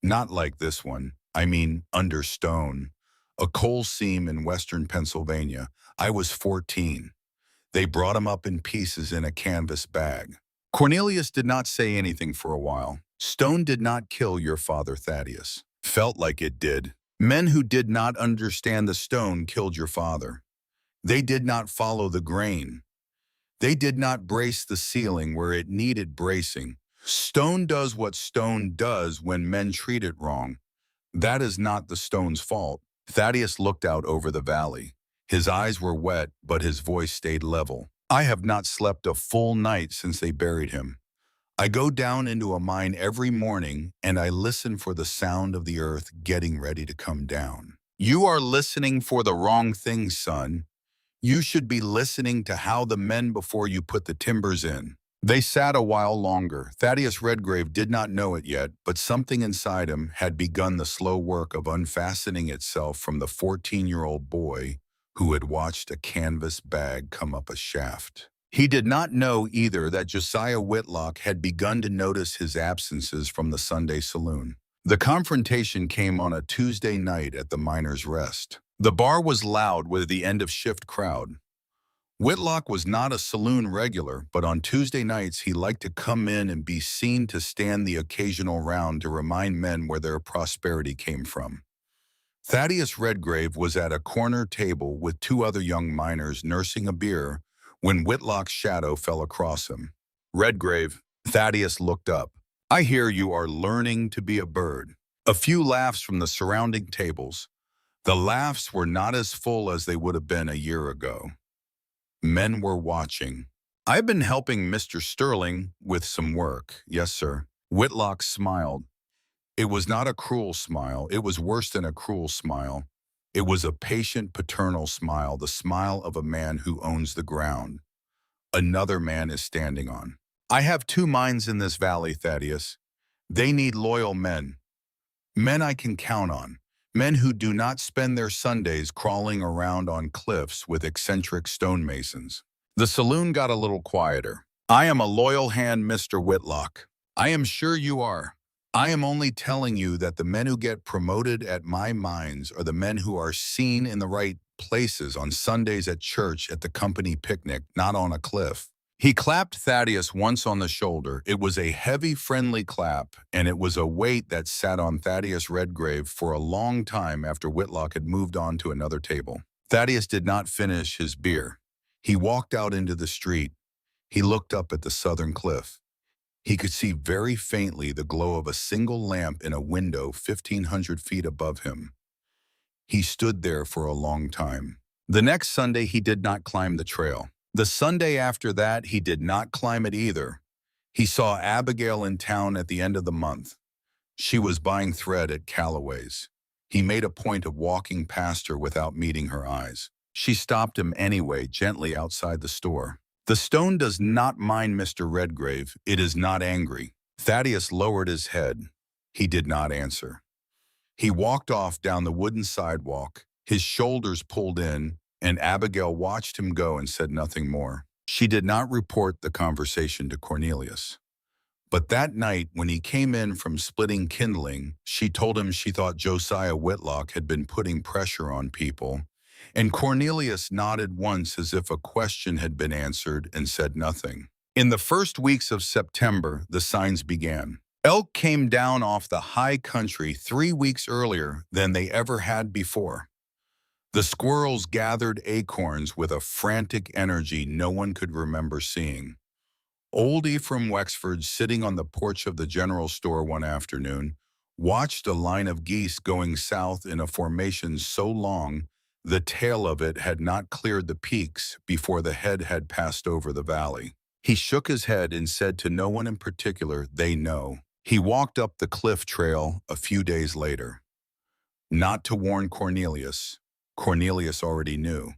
Not like this one. I mean, under stone. A coal seam in western Pennsylvania. I was 14. They brought him up in pieces in a canvas bag." Cornelius did not say anything for a while. "Stone did not kill your father, Thaddeus. Felt like it did. Men who did not understand the stone killed your father. They did not follow the grain. They did not brace the ceiling where it needed bracing. Stone does what stone does when men treat it wrong. That is not the stone's fault." Thaddeus looked out over the valley. His eyes were wet, but his voice stayed level. "I have not slept a full night since they buried him. I go down into a mine every morning, and I listen for the sound of the earth getting ready to come down." "You are listening for the wrong thing, son. You should be listening to how the men before you put the timbers in." They sat a while longer. Thaddeus Redgrave did not know it yet, but something inside him had begun the slow work of unfastening itself from the 14-year-old boy who had watched a canvas bag come up a shaft. He did not know either that Josiah Whitlock had begun to notice his absences from the Sunday saloon. The confrontation came on a Tuesday night at the Miners' Rest. The bar was loud with the end-of-shift crowd. Whitlock was not a saloon regular, but on Tuesday nights he liked to come in and be seen to stand the occasional round to remind men where their prosperity came from. Thaddeus Redgrave was at a corner table with two other young miners nursing a beer when Whitlock's shadow fell across him. "Redgrave," Thaddeus looked up. "I hear you are learning to be a bird." A few laughs from the surrounding tables. The laughs were not as full as they would have been a year ago. Men were watching. "I've been helping Mr. Sterling with some work." "Yes, sir." Whitlock smiled. It was not a cruel smile. It was worse than a cruel smile. It was a patient paternal smile, the smile of a man who owns the ground another man is standing on. I have two minds in this valley, Thaddeus. They need loyal men. Men I can count on. Men who do not spend their Sundays crawling around on cliffs with eccentric stonemasons. The saloon got a little quieter. I am a loyal hand, Mr. Whitlock. I am sure you are. I am only telling you that the men who get promoted at my mines are the men who are seen in the right places on Sundays at church, at the company picnic, not on a cliff. He clapped Thaddeus once on the shoulder. It was a heavy, friendly clap, and it was a weight that sat on Thaddeus Redgrave for a long time after Whitlock had moved on to another table. Thaddeus did not finish his beer. He walked out into the street. He looked up at the southern cliff. He could see very faintly the glow of a single lamp in a window 1,500 feet above him. He stood there for a long time. The next Sunday, he did not climb the trail. The Sunday after that, he did not climb it either. He saw Abigail in town at the end of the month. She was buying thread at Callaway's. He made a point of walking past her without meeting her eyes. She stopped him anyway, gently outside the store. The stone does not mind Mr. Redgrave. It is not angry. Thaddeus lowered his head. He did not answer. He walked off down the wooden sidewalk, his shoulders pulled in, and Abigail watched him go and said nothing more. She did not report the conversation to Cornelius. But that night, when he came in from splitting kindling, she told him she thought Josiah Whitlock had been putting pressure on people, and Cornelius nodded once as if a question had been answered and said nothing. In the first weeks of September, the signs began. Elk came down off the high country 3 weeks earlier than they ever had before. The squirrels gathered acorns with a frantic energy no one could remember seeing. Old Ephraim Wexford, sitting on the porch of the general store one afternoon, watched a line of geese going south in a formation so long the tail of it had not cleared the peaks before the head had passed over the valley. He shook his head and said to no one in particular, "They know." He walked up the cliff trail a few days later. Not to warn Cornelius. Cornelius already knew.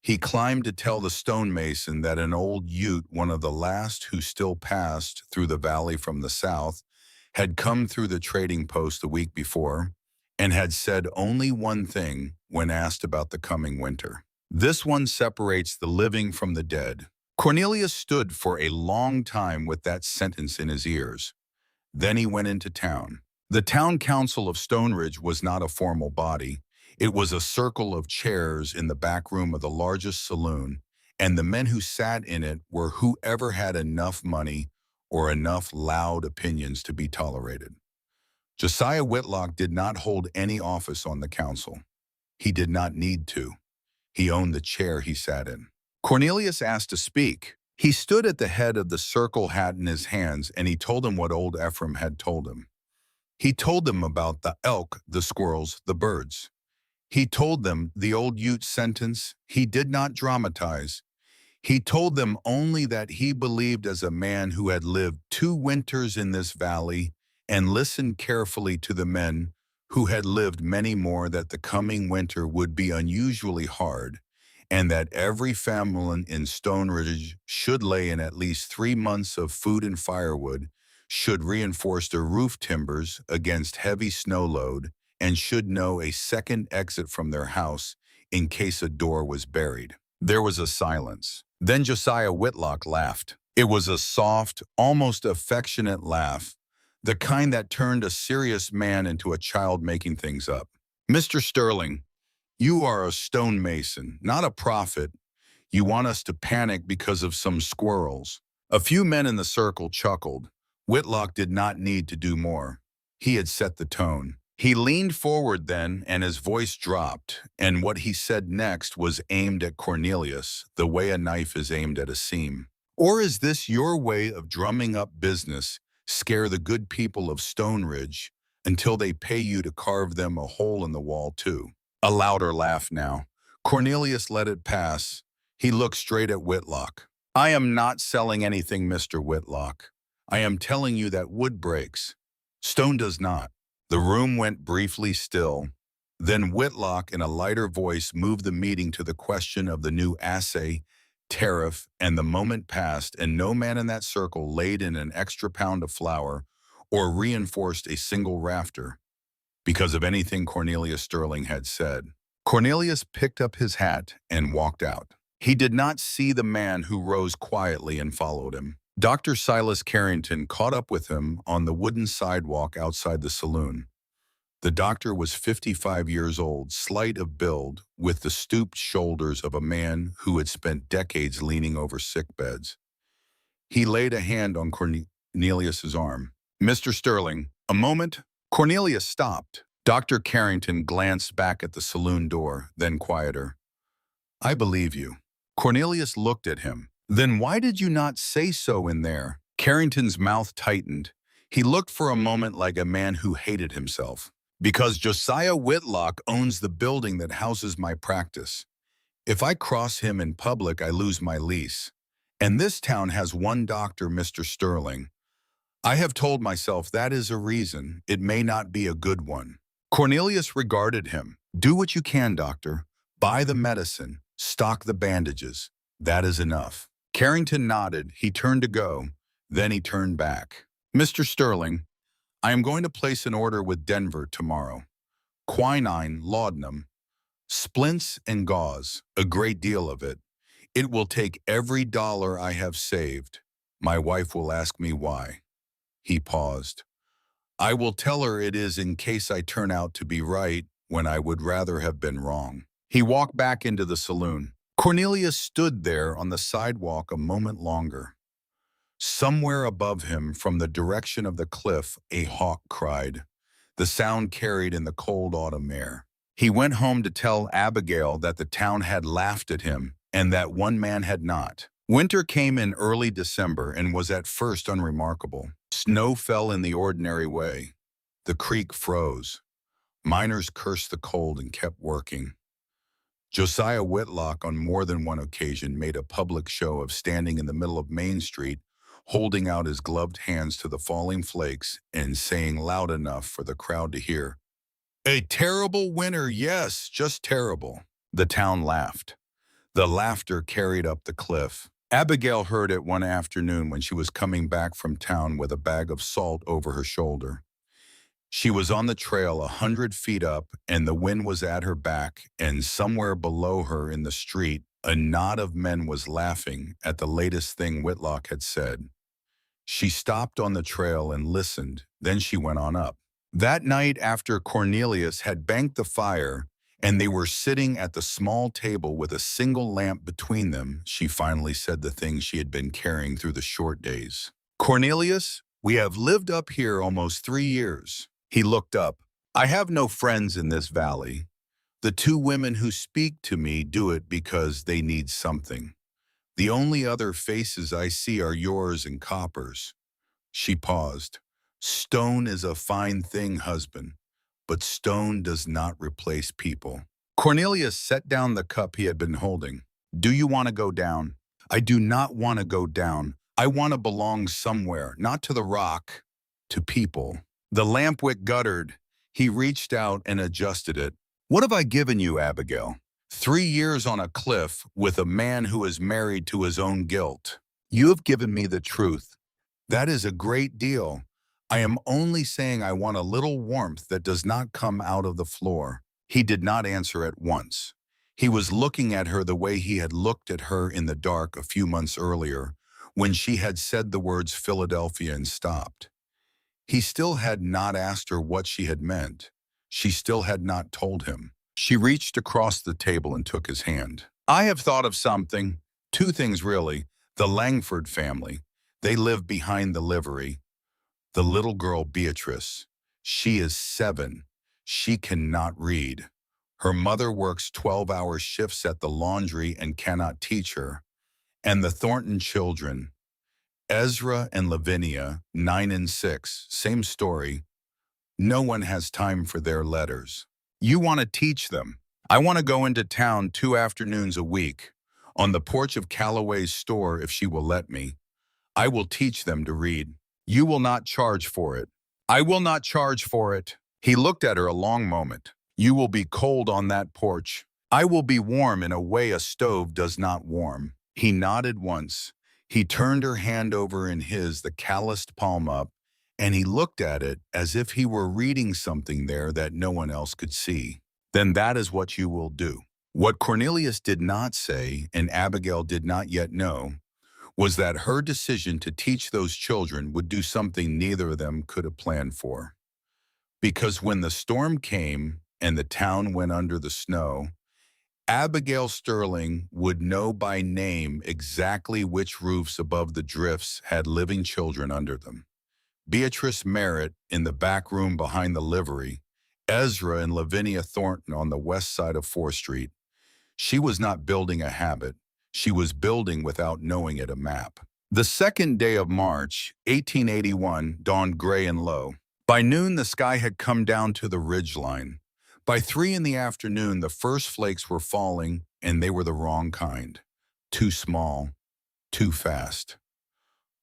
He climbed to tell the stonemason that an old Ute, one of the last who still passed through the valley from the south, had come through the trading post the week before and had said only one thing when asked about the coming winter. This one separates the living from the dead. Cornelius stood for a long time with that sentence in his ears. Then he went into town. The town council of Stoneridge was not a formal body. It was a circle of chairs in the back room of the largest saloon, and the men who sat in it were whoever had enough money or enough loud opinions to be tolerated. Josiah Whitlock did not hold any office on the council. He did not need to. He owned the chair he sat in. Cornelius asked to speak. He stood at the head of the circle, hat in his hands, and he told them what old Ephraim had told him. He told them about the elk, the squirrels, the birds. He told them the old Ute sentence. He did not dramatize. He told them only that he believed, as a man who had lived 2 winters in this valley and listened carefully to the men who had lived many more, that the coming winter would be unusually hard, and that every family in Stoneridge should lay in at least 3 months of food and firewood, should reinforce their roof timbers against heavy snow load, and should know a second exit from their house in case a door was buried. There was a silence. Then Josiah Whitlock laughed. It was a soft, almost affectionate laugh, the kind that turned a serious man into a child making things up. "Mr. Sterling, you are a stonemason, not a prophet. You want us to panic because of some squirrels." A few men in the circle chuckled. Whitlock did not need to do more. He had set the tone. He leaned forward then, and his voice dropped, and what he said next was aimed at Cornelius, the way a knife is aimed at a seam. "Or is this your way of drumming up business, scare the good people of Stoneridge until they pay you to carve them a hole in the wall too?" A louder laugh now. Cornelius let it pass. He looked straight at Whitlock. "I am not selling anything, Mr. Whitlock. I am telling you that wood breaks. Stone does not." The room went briefly still. Then Whitlock, in a lighter voice, moved the meeting to the question of the new assay, tariff, and the moment passed, and no man in that circle laid in an extra pound of flour or reinforced a single rafter because of anything Cornelius Sterling had said. Cornelius picked up his hat and walked out. He did not see the man who rose quietly and followed him. Dr. Silas Carrington caught up with him on the wooden sidewalk outside the saloon. The doctor was 55 years old, slight of build, with the stooped shoulders of a man who had spent decades leaning over sick beds. He laid a hand on Cornelius's arm. "Mr. Sterling, a moment." Cornelius stopped. Dr. Carrington glanced back at the saloon door, then quieter. "I believe you." Cornelius looked at him. "Then why did you not say so in there?" Carrington's mouth tightened. He looked for a moment like a man who hated himself. "Because Josiah Whitlock owns the building that houses my practice. If I cross him in public, I lose my lease. And this town has one doctor, Mr. Sterling. I have told myself that is a reason. It may not be a good one." Cornelius regarded him. "Do what you can, doctor. Buy the medicine. Stock the bandages. That is enough." Carrington nodded. He turned to go. Then he turned back. "Mr. Sterling, I am going to place an order with Denver tomorrow. Quinine, laudanum, splints, and gauze, a great deal of it. It will take every dollar I have saved. My wife will ask me why." He paused. "I will tell her it is in case I turn out to be right when I would rather have been wrong." He walked back into the saloon. Cornelius stood there on the sidewalk a moment longer. Somewhere above him, from the direction of the cliff, a hawk cried. The sound carried in the cold autumn air. He went home to tell Abigail that the town had laughed at him and that one man had not. Winter came in early December and was at first unremarkable. Snow fell in the ordinary way. The creek froze. Miners cursed the cold and kept working. Josiah Whitlock, on more than one occasion, made a public show of standing in the middle of Main Street, holding out his gloved hands to the falling flakes and saying loud enough for the crowd to hear, "A terrible winter, yes, just terrible." The town laughed. The laughter carried up the cliff. Abigail heard it one afternoon when she was coming back from town with a bag of salt over her shoulder. She was on the trail 100 feet up, and the wind was at her back, and somewhere below her in the street, a knot of men was laughing at the latest thing Whitlock had said. She stopped on the trail and listened, then she went on up. That night, after Cornelius had banked the fire, and they were sitting at the small table with a single lamp between them, she finally said the thing she had been carrying through the short days. "Cornelius, we have lived up here almost 3 years." He looked up. "I have no friends in this valley. The two women who speak to me do it because they need something. The only other faces I see are yours and Copper's." She paused. "Stone is a fine thing, husband, but stone does not replace people." Cornelius set down the cup he had been holding. "Do you want to go down?" "I do not want to go down. I want to belong somewhere, not to the rock, to people." The lamp wick guttered. He reached out and adjusted it. "What have I given you, Abigail?" 3 years on a cliff with a man who is married to his own guilt. "You have given me the truth. That is a great deal. I am only saying I want a little warmth that does not come out of the floor." He did not answer at once. He was looking at her the way he had looked at her in the dark a few months earlier, when she had said the words Philadelphia and stopped. He still had not asked her what she had meant. She still had not told him. She reached across the table and took his hand. "I have thought of something. 2 things, really. The Langford family. They live behind the livery. The little girl, Beatrice. She is 7. She cannot read. Her mother works 12-hour shifts at the laundry and cannot teach her. And the Thornton children. Ezra and Lavinia, 9 and 6, same story. No one has time for their letters. You want to teach them. I want to go into town 2 afternoons a week, on the porch of Calloway's store if she will let me. I will teach them to read. You will not charge for it." "I will not charge for it." He looked at her a long moment. You will be cold on that porch. I will be warm in a way a stove does not warm." He nodded once. He turned her hand over in his, the calloused palm up, and he looked at it as if he were reading something there that no one else could see. "Then that is what you will do." What Cornelius did not say, and Abigail did not yet know, was that her decision to teach those children would do something neither of them could have planned for. Because when the storm came and the town went under the snow, Abigail Sterling would know by name exactly which roofs above the drifts had living children under them. Beatrice Merritt in the back room behind the livery, Ezra and Lavinia Thornton on the west side of 4th Street. She was not building a habit. She was building without knowing it a map. The second day of March, 1881, dawned gray and low. By noon, the sky had come down to the ridgeline. By 3 in the afternoon, the first flakes were falling, and they were the wrong kind. Too small, too fast.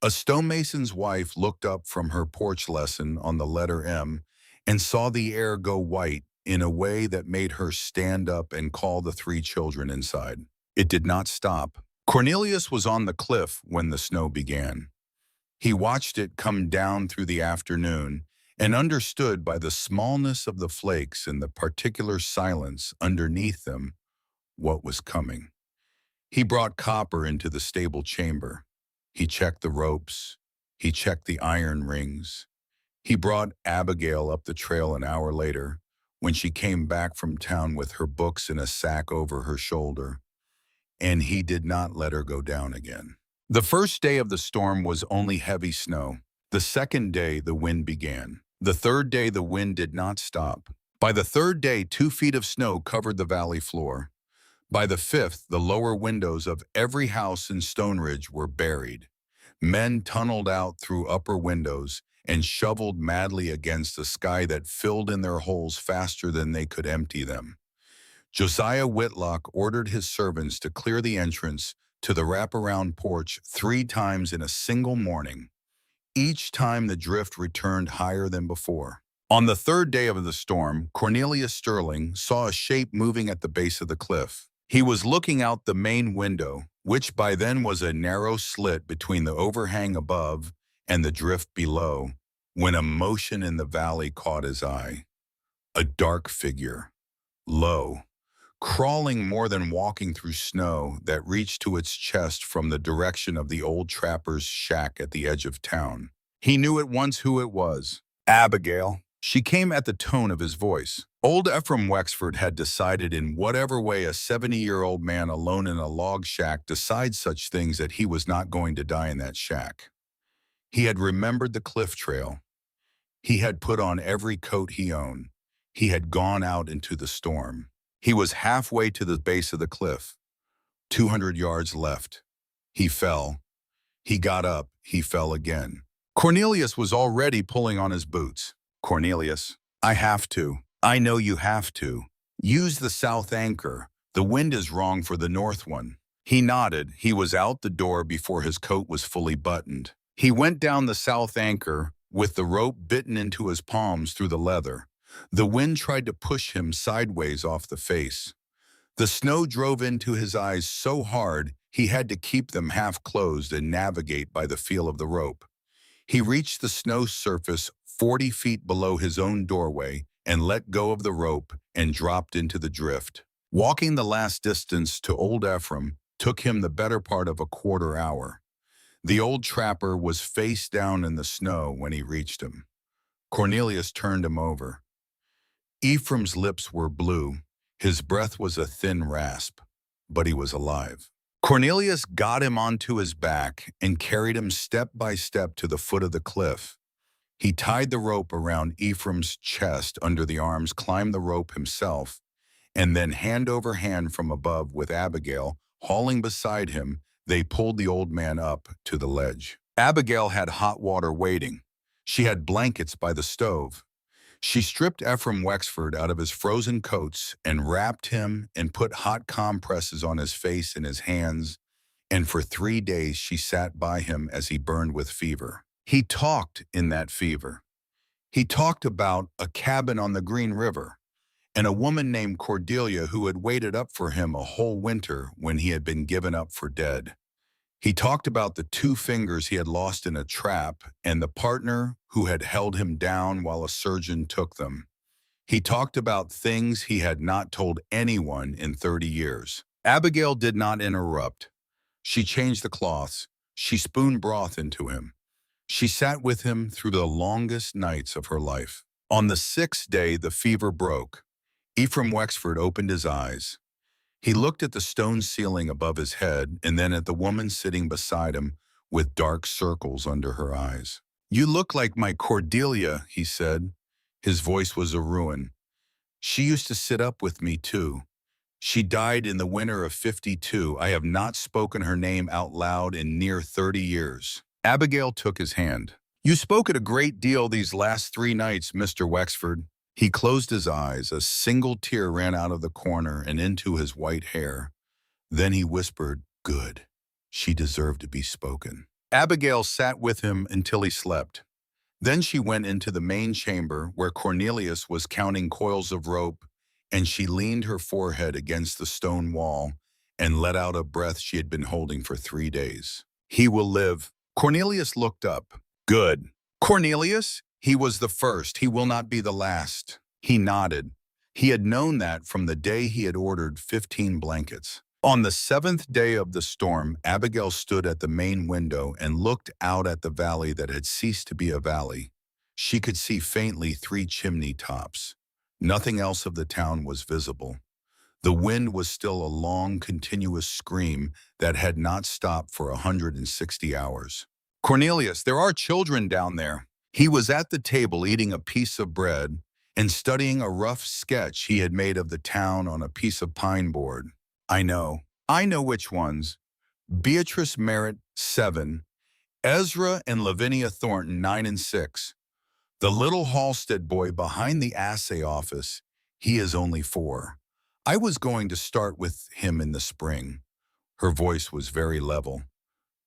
A stonemason's wife looked up from her porch lesson on the letter M and saw the air go white in a way that made her stand up and call the 3 children inside. It did not stop. Cornelius was on the cliff when the snow began. He watched it come down through the afternoon and understood by the smallness of the flakes and the particular silence underneath them what was coming. He brought copper into the stable chamber. He checked the ropes. He checked the iron rings. He brought Abigail up the trail an hour later when she came back from town with her books in a sack over her shoulder, and he did not let her go down again. The first day of the storm was only heavy snow. The second day, the wind began. The third day, the wind did not stop. By the third day, 2 feet of snow covered the valley floor. By the fifth, the lower windows of every house in Stonebridge were buried. Men tunneled out through upper windows and shoveled madly against a sky that filled in their holes faster than they could empty them. Josiah Whitlock ordered his servants to clear the entrance to the wraparound porch 3 times in a single morning. Each time the drift returned higher than before. On the third day of the storm, Cornelius Sterling saw a shape moving at the base of the cliff. He was looking out the main window, which by then was a narrow slit between the overhang above and the drift below, when a motion in the valley caught his eye. A dark figure, low, crawling more than walking through snow that reached to its chest from the direction of the old trapper's shack at the edge of town. He knew at once who it was. Abigail. She came at the tone of his voice. Old Ephraim Wexford had decided in whatever way a 70-year-old man alone in a log shack decides such things that he was not going to die in that shack. He had remembered the cliff trail. He had put on every coat he owned. He had gone out into the storm. He was halfway to the base of the cliff. 200 yards left. He fell. He got up. He fell again. Cornelius was already pulling on his boots. "Cornelius, I have to. I know you have to. Use the south anchor. The wind is wrong for the north one." He nodded. He was out the door before his coat was fully buttoned. He went down the south anchor with the rope bitten into his palms through the leather. The wind tried to push him sideways off the face. The snow drove into his eyes so hard he had to keep them half closed and navigate by the feel of the rope. He reached the snow surface 40 feet below his own doorway and let go of the rope and dropped into the drift. Walking the last distance to old Ephraim took him the better part of a quarter hour. The old trapper was face down in the snow when he reached him. Cornelius turned him over. Ephraim's lips were blue. His breath was a thin rasp, but he was alive. Cornelius got him onto his back and carried him step by step to the foot of the cliff. He tied the rope around Ephraim's chest under the arms, climbed the rope himself, and then hand over hand from above with Abigail hauling beside him, they pulled the old man up to the ledge. Abigail had hot water waiting. She had blankets by the stove. She stripped Ephraim Wexford out of his frozen coats and wrapped him and put hot compresses on his face and his hands, and for 3 days she sat by him as he burned with fever. He talked in that fever. He talked about a cabin on the Green River and a woman named Cordelia who had waited up for him a whole winter when he had been given up for dead. He talked about the 2 fingers he had lost in a trap and the partner who had held him down while a surgeon took them. He talked about things he had not told anyone in 30 years. Abigail did not interrupt. She changed the cloths. She spooned broth into him. She sat with him through the longest nights of her life. On the 6th day, the fever broke. Ephraim Wexford opened his eyes. He looked at the stone ceiling above his head and then at the woman sitting beside him with dark circles under her eyes. "You look like my Cordelia," he said. His voice was a ruin. "She used to sit up with me, too. She died in the winter of '52. I have not spoken her name out loud in near 30 years. Abigail took his hand. "You spoke it a great deal these last 3 nights, Mr. Wexford." He closed his eyes. A single tear ran out of the corner and into his white hair. Then he whispered, "Good. She deserved to be spoken." Abigail sat with him until he slept. Then she went into the main chamber where Cornelius was counting coils of rope, and she leaned her forehead against the stone wall and let out a breath she had been holding for 3 days. "He will live." Cornelius looked up. "Good." "Cornelius? He was the first. He will not be the last." He nodded. He had known that from the day he had ordered 15 blankets. On the 7th day of the storm, Abigail stood at the main window and looked out at the valley that had ceased to be a valley. She could see faintly 3 chimney tops. Nothing else of the town was visible. The wind was still a long, continuous scream that had not stopped for 160 hours. "Cornelius, there are children down there." He was at the table eating a piece of bread and studying a rough sketch he had made of the town on a piece of pine board. I know which ones. Beatrice Merritt, 7. Ezra and Lavinia Thornton, 9 and 6. The little Halstead boy behind the assay office, he is only 4. I was going to start with him in the spring." Her voice was very level.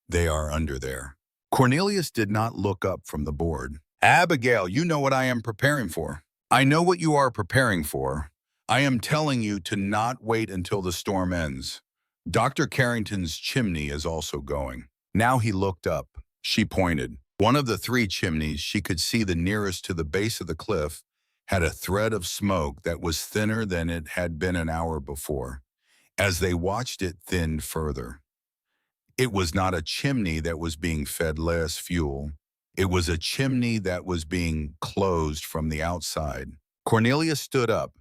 "They are under there." Cornelius did not look up from the board. "Abigail, you know what I am preparing for." "I know what you are preparing for. I am telling you to not wait until the storm ends. Dr. Carrington's chimney is also going." Now he looked up. She pointed. One of the 3 chimneys she could see, the nearest to the base of the cliff, had a thread of smoke that was thinner than it had been an hour before. As they watched, it thinned further. It was not a chimney that was being fed less fuel. It was a chimney that was being closed from the outside. Cornelius stood up.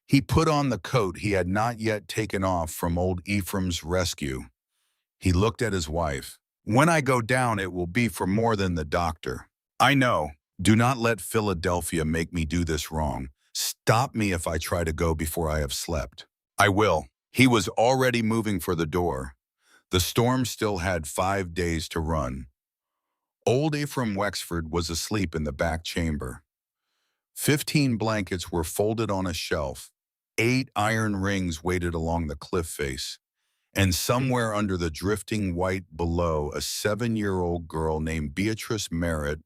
He put on the coat he had not yet taken off from old Ephraim's rescue. He looked at his wife. "When I go down, it will be for more than the doctor. I know. Do not let Philadelphia make me do this wrong. Stop me if I try to go before I have slept." "I will." He was already moving for the door. The storm still had 5 days to run. Old Ephraim Wexford was asleep in the back chamber. 15 blankets were folded on a shelf. 8 iron rings waited along the cliff face. And somewhere under the drifting white below, a 7-year-old girl named Beatrice Merritt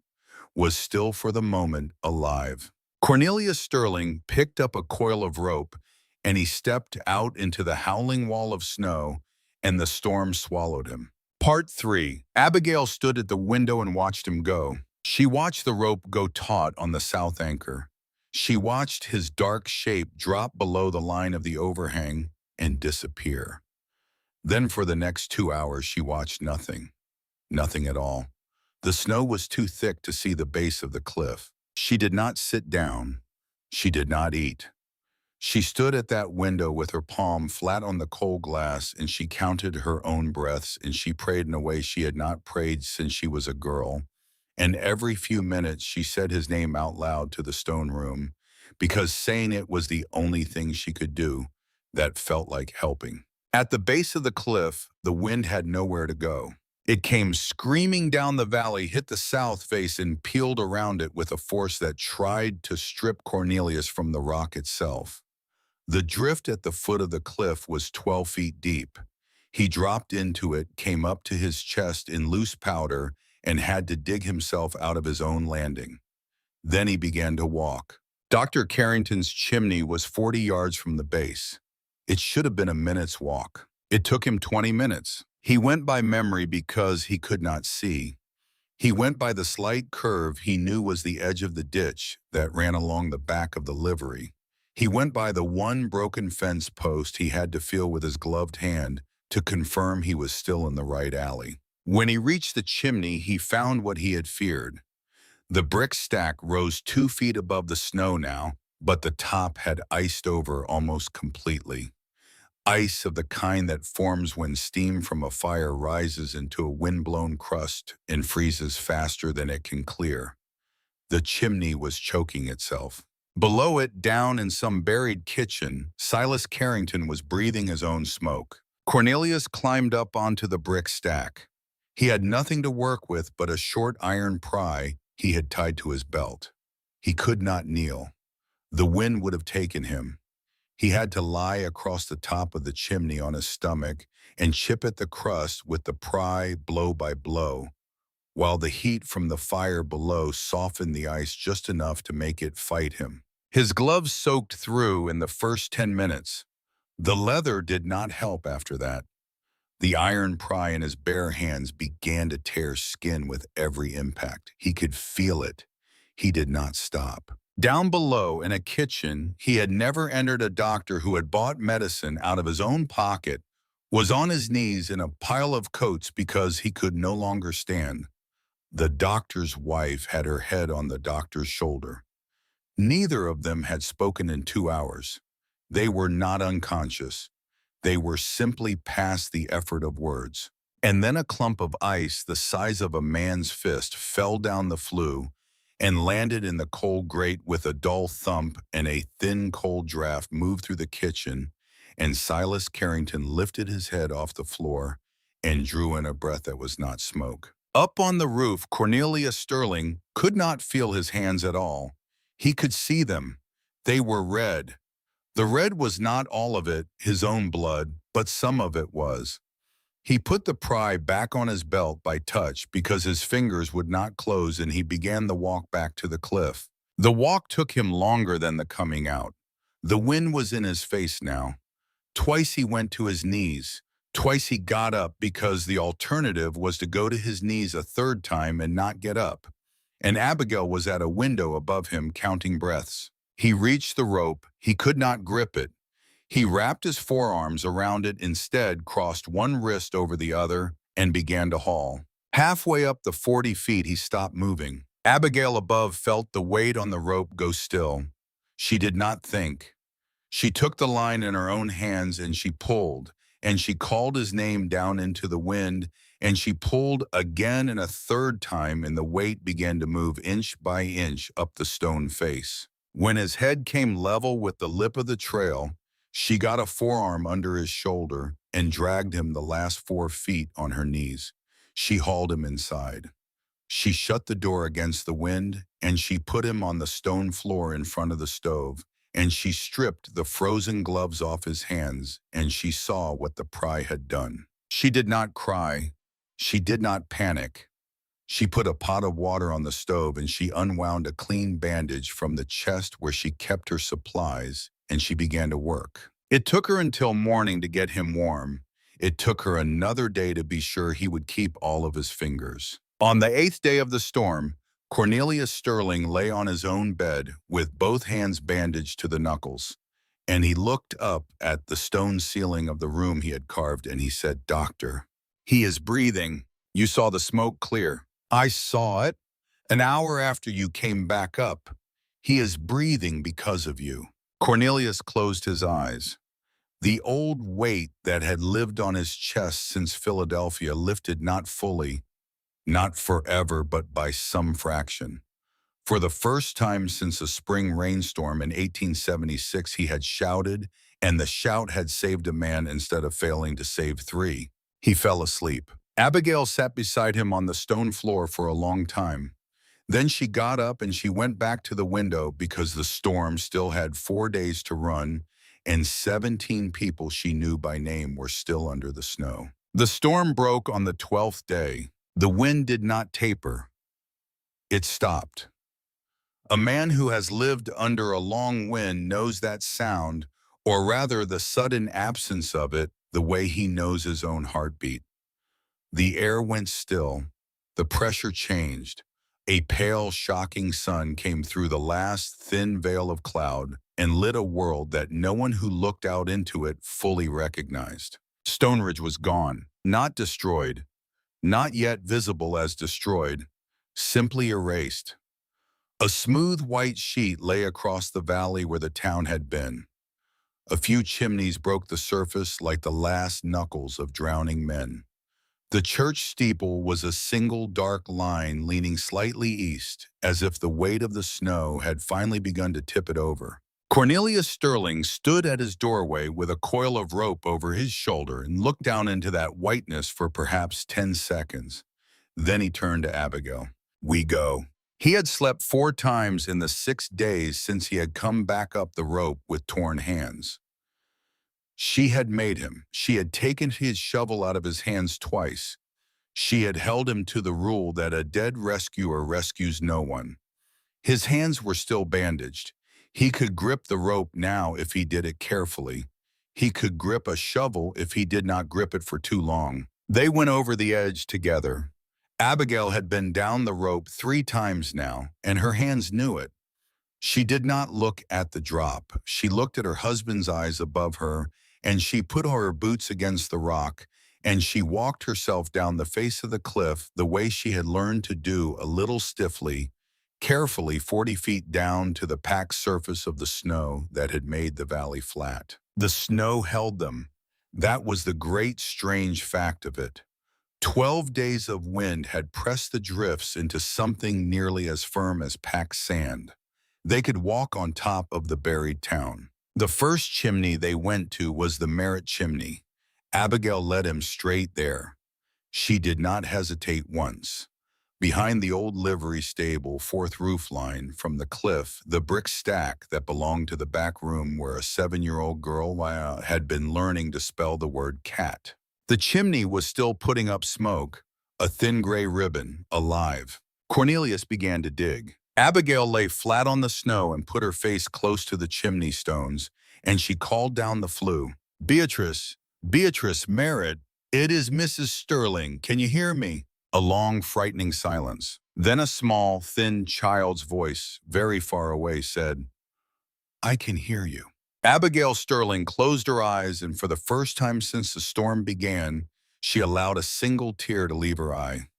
was still for the moment alive. Cornelius Sterling picked up a coil of rope, and he stepped out into the howling wall of snow, and the storm swallowed him. Part 3. Abigail stood at the window and watched him go. She watched the rope go taut on the south anchor. She watched his dark shape drop below the line of the overhang and disappear. Then for the next 2 hours she watched nothing. Nothing at all. The snow was too thick to see the base of the cliff. She did not sit down. She did not eat. She stood at that window with her palm flat on the cold glass, and she counted her own breaths, and she prayed in a way she had not prayed since she was a girl. And every few minutes she said his name out loud to the stone room, because saying it was the only thing she could do that felt like helping. At the base of the cliff, the wind had nowhere to go. It came screaming down the valley, hit the south face, and peeled around it with a force that tried to strip Cornelius from the rock itself. The drift at the foot of the cliff was 12 feet deep. He dropped into it, came up to his chest in loose powder, and had to dig himself out of his own landing. Then he began to walk. Dr. Carrington's chimney was 40 yards from the base. It should have been a minute's walk. It took him 20 minutes. He went by memory because he could not see. He went by the slight curve he knew was the edge of the ditch that ran along the back of the livery. He went by the one broken fence post he had to feel with his gloved hand to confirm he was still in the right alley. When he reached the chimney, he found what he had feared. The brick stack rose 2 feet above the snow now, but the top had iced over almost completely. Ice of the kind that forms when steam from a fire rises into a wind-blown crust and freezes faster than it can clear. The chimney was choking itself. Below it, down in some buried kitchen, Silas Carrington was breathing his own smoke. Cornelius climbed up onto the brick stack. He had nothing to work with but a short iron pry he had tied to his belt. He could not kneel. The wind would have taken him. He had to lie across the top of the chimney on his stomach and chip at the crust with the pry blow by blow, while the heat from the fire below softened the ice just enough to make it fight him. His gloves soaked through in the first 10 minutes. The leather did not help after that. The iron pry in his bare hands began to tear skin with every impact. He could feel it. He did not stop. Down below in a kitchen he had never entered, a doctor who had bought medicine out of his own pocket was on his knees in a pile of coats because he could no longer stand. The doctor's wife had her head on the doctor's shoulder. Neither of them had spoken in 2 hours. They were not unconscious. They were simply past the effort of words. And then a clump of ice the size of a man's fist fell down the flue and landed in the coal grate with a dull thump, and a thin cold draft moved through the kitchen, and Silas Carrington lifted his head off the floor and drew in a breath that was not smoke. Up on the roof, Cornelius Sterling could not feel his hands at all. He could see them. They were red. The red was not all of it his own blood, but some of it was. He put the pry back on his belt by touch because his fingers would not close, and he began the walk back to the cliff. The walk took him longer than the coming out. The wind was in his face now. Twice he went to his knees. Twice he got up because the alternative was to go to his knees a third time and not get up. And Abigail was at a window above him counting breaths. He reached the rope. He could not grip it. He wrapped his forearms around it instead, crossed one wrist over the other, and began to haul. Halfway up the 40 feet, he stopped moving. Abigail above felt the weight on the rope go still. She did not think. She took the line in her own hands and she pulled, and she called his name down into the wind, and she pulled again and a third time, and the weight began to move inch by inch up the stone face. When his head came level with the lip of the trail, she got a forearm under his shoulder and dragged him the last 4 feet on her knees. She hauled him inside. She shut the door against the wind, and she put him on the stone floor in front of the stove, and she stripped the frozen gloves off his hands, and she saw what the pry had done. She did not cry. She did not panic. She put a pot of water on the stove, and she unwound a clean bandage from the chest where she kept her supplies, and she began to work. It took her until morning to get him warm. It took her another day to be sure he would keep all of his fingers. On the 8th day of the storm, Cornelius Sterling lay on his own bed with both hands bandaged to the knuckles, and he looked up at the stone ceiling of the room he had carved, and he said, "Doctor, he is breathing. You saw the smoke clear." "I saw it. An hour after you came back up. He is breathing because of you." Cornelius closed his eyes. The old weight that had lived on his chest since Philadelphia lifted not fully, not forever, but by some fraction. For the first time since a spring rainstorm in 1876, he had shouted, and the shout had saved a man instead of failing to save 3. He fell asleep. Abigail sat beside him on the stone floor for a long time. Then she got up and she went back to the window because the storm still had 4 days to run, and 17 people she knew by name were still under the snow. The storm broke on the 12th day. The wind did not taper. It stopped. A man who has lived under a long wind knows that sound, or rather the sudden absence of it, the way he knows his own heartbeat. The air went still. The pressure changed. A pale, shocking sun came through the last thin veil of cloud and lit a world that no one who looked out into it fully recognized. Stonebridge was gone, not destroyed, not yet visible as destroyed, simply erased. A smooth white sheet lay across the valley where the town had been. A few chimneys broke the surface like the last knuckles of drowning men. The church steeple was a single dark line leaning slightly east, as if the weight of the snow had finally begun to tip it over. Cornelius Sterling stood at his doorway with a coil of rope over his shoulder and looked down into that whiteness for perhaps 10 seconds. Then he turned to Abigail. "We go." He had slept 4 times in the 6 days since he had come back up the rope with torn hands. She had made him. She had taken his shovel out of his hands twice. She had held him to the rule that a dead rescuer rescues no one. His hands were still bandaged. He could grip the rope now if he did it carefully. He could grip a shovel if he did not grip it for too long. They went over the edge together. Abigail had been down the rope 3 times now, and her hands knew it. She did not look at the drop. She looked at her husband's eyes above her, and she put her boots against the rock, and she walked herself down the face of the cliff the way she had learned to do, a little stiffly, carefully, 40 feet down to the packed surface of the snow that had made the valley flat. The snow held them. That was the great strange fact of it. 12 days of wind had pressed the drifts into something nearly as firm as packed sand. They could walk on top of the buried town. The first chimney they went to was the Merritt chimney. Abigail led him straight there. She did not hesitate once. Behind the old livery stable, 4th roof line from the cliff, the brick stack that belonged to the back room where a 7-year-old girl had been learning to spell the word cat. The chimney was still putting up smoke, a thin gray ribbon, alive. Cornelius began to dig. Abigail lay flat on the snow and put her face close to the chimney stones, and she called down the flue. "Beatrice, Beatrice Merritt, it is Mrs. Sterling. Can you hear me?" A long, frightening silence. Then a small, thin child's voice, very far away, said, "I can hear you." Abigail Sterling closed her eyes, and for the first time since the storm began, she allowed a single tear to leave her eye.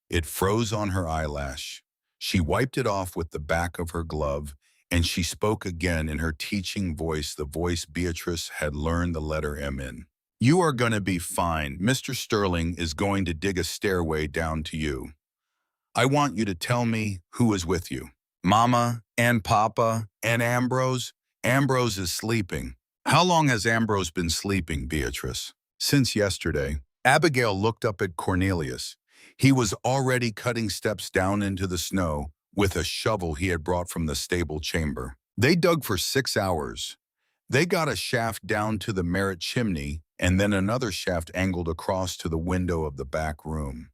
It froze on her eyelash. She wiped it off with the back of her glove, and she spoke again in her teaching voice, the voice Beatrice had learned the letter M in. "You are going to be fine. Mr. Sterling is going to dig a stairway down to you. I want you to tell me who is with you. Mama and Papa and Ambrose? Ambrose is sleeping." "How long has Ambrose been sleeping, Beatrice?" "Since yesterday." Abigail looked up at Cornelius. He was already cutting steps down into the snow with a shovel he had brought from the stable chamber. They dug for 6 hours. They got a shaft down to the Merritt chimney, and then another shaft angled across to the window of the back room.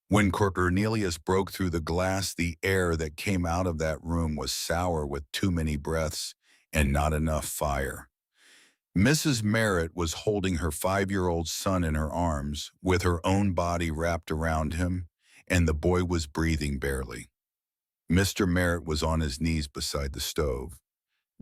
When Cornelius broke through the glass, the air that came out of that room was sour with too many breaths and not enough fire. Mrs. Merritt was holding her 5-year-old son in her arms, with her own body wrapped around him, and the boy was breathing barely. Mr. Merritt was on his knees beside the stove.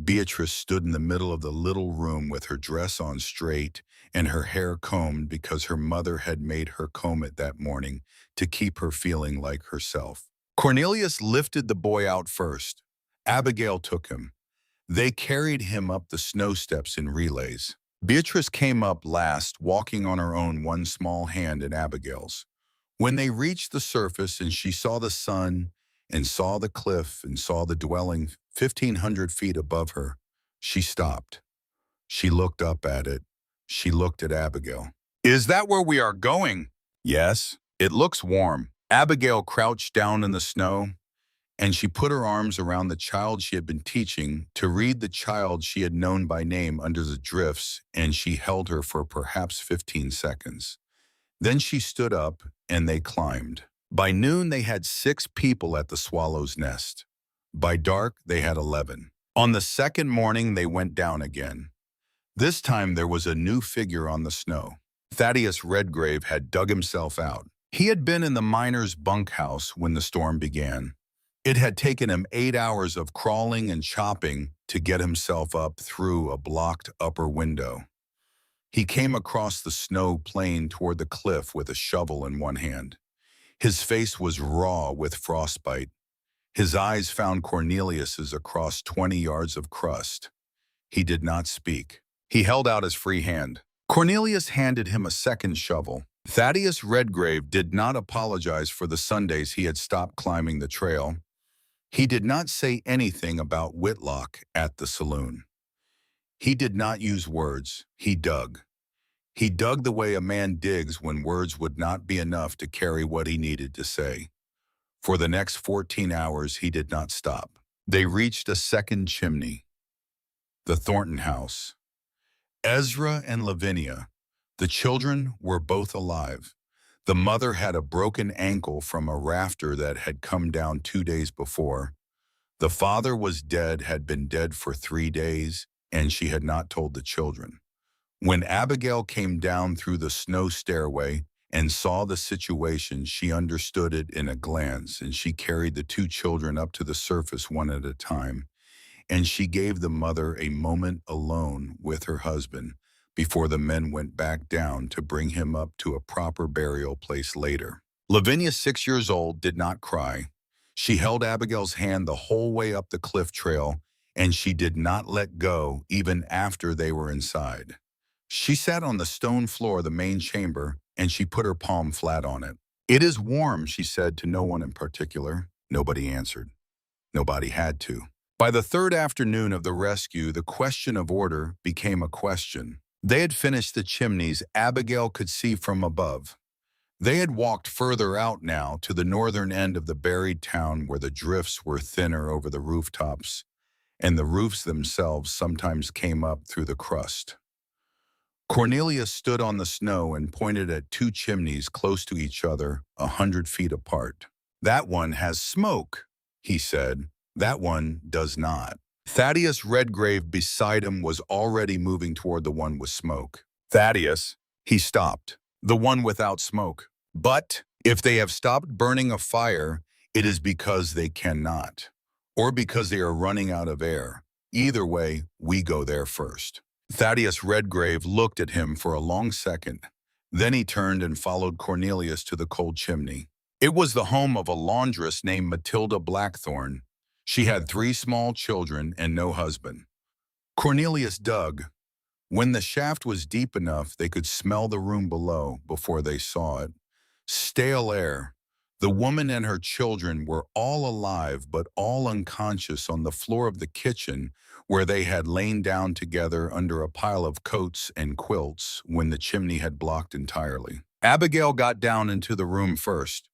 Beatrice stood in the middle of the little room with her dress on straight and her hair combed because her mother had made her comb it that morning to keep her feeling like herself. Cornelius lifted the boy out first. Abigail took him. They carried him up the snow steps in relays. Beatrice came up last, walking on her own, one small hand in Abigail's. When they reached the surface and she saw the sun and saw the cliff and saw the dwelling 1,500 feet above her, she stopped. She looked up at it. She looked at Abigail. "Is that where we are going?" "Yes. It looks warm." Abigail crouched down in the snow, and she put her arms around the child she had been teaching to read, the child she had known by name under the drifts, and she held her for perhaps 15 seconds. Then she stood up, and they climbed. By noon, they had 6 people at the swallow's nest. By dark, they had 11. On the second morning, they went down again. This time, there was a new figure on the snow. Thaddeus Redgrave had dug himself out. He had been in the miner's bunkhouse when the storm began. It had taken him 8 hours of crawling and chopping to get himself up through a blocked upper window. He came across the snow plain toward the cliff with a shovel in one hand. His face was raw with frostbite. His eyes found Cornelius's across 20 yards of crust. He did not speak. He held out his free hand. Cornelius handed him a second shovel. Thaddeus Redgrave did not apologize for the Sundays he had stopped climbing the trail. He did not say anything about Whitlock at the saloon. He did not use words. He dug. He dug the way a man digs when words would not be enough to carry what he needed to say. For the next 14 hours, he did not stop. They reached a second chimney, the Thornton house. Ezra and Lavinia, the children, were both alive. The mother had a broken ankle from a rafter that had come down 2 days before. The father was dead, had been dead for 3 days, and she had not told the children. When Abigail came down through the snow stairway and saw the situation, she understood it in a glance, and she carried the 2 children up to the surface one at a time, and she gave the mother a moment alone with her husband before the men went back down to bring him up to a proper burial place later. Lavinia, 6 years old, did not cry. She held Abigail's hand the whole way up the cliff trail, and she did not let go even after they were inside. She sat on the stone floor of the main chamber, and she put her palm flat on it. "It is warm," she said to no one in particular. Nobody answered. Nobody had to. By the third afternoon of the rescue, the question of order became a question. They had finished the chimneys Abigail could see from above. They had walked further out now to the northern end of the buried town where the drifts were thinner over the rooftops, and the roofs themselves sometimes came up through the crust. Cornelius stood on the snow and pointed at 2 chimneys close to each other, 100 feet apart. "That one has smoke," he said. "That one does not." Thaddeus Redgrave beside him was already moving toward the one with smoke. "Thaddeus," he stopped, "the one without smoke. But if they have stopped burning a fire, it is because they cannot, or because they are running out of air. Either way, we go there first." Thaddeus Redgrave looked at him for a long second. Then he turned and followed Cornelius to the cold chimney. It was the home of a laundress named Matilda Blackthorne. She had 3 small children and no husband. Cornelius dug. When the shaft was deep enough, they could smell the room below before they saw it. Stale air. The woman and her children were all alive but all unconscious on the floor of the kitchen, where they had lain down together under a pile of coats and quilts when the chimney had blocked entirely. Abigail got down into the room first.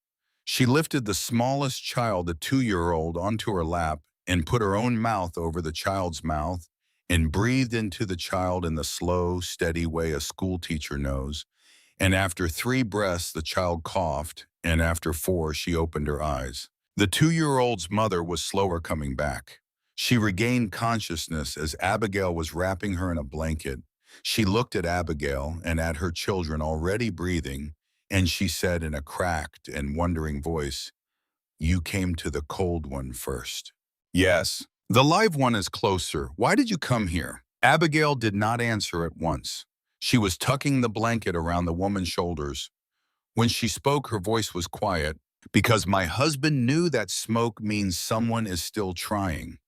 She lifted the smallest child, a 2-year-old, onto her lap and put her own mouth over the child's mouth and breathed into the child in the slow, steady way a schoolteacher knows. And after 3 breaths, the child coughed, and after 4, she opened her eyes. The 2-year-old's mother was slower coming back. She regained consciousness as Abigail was wrapping her in a blanket. She looked at Abigail and at her children already breathing, and she said in a cracked and wondering voice, "You came to the cold one first." "Yes. The live one is closer. Why did you come here?" Abigail did not answer at once. She was tucking the blanket around the woman's shoulders. When she spoke, her voice was quiet. "Because my husband knew that smoke means someone is still trying,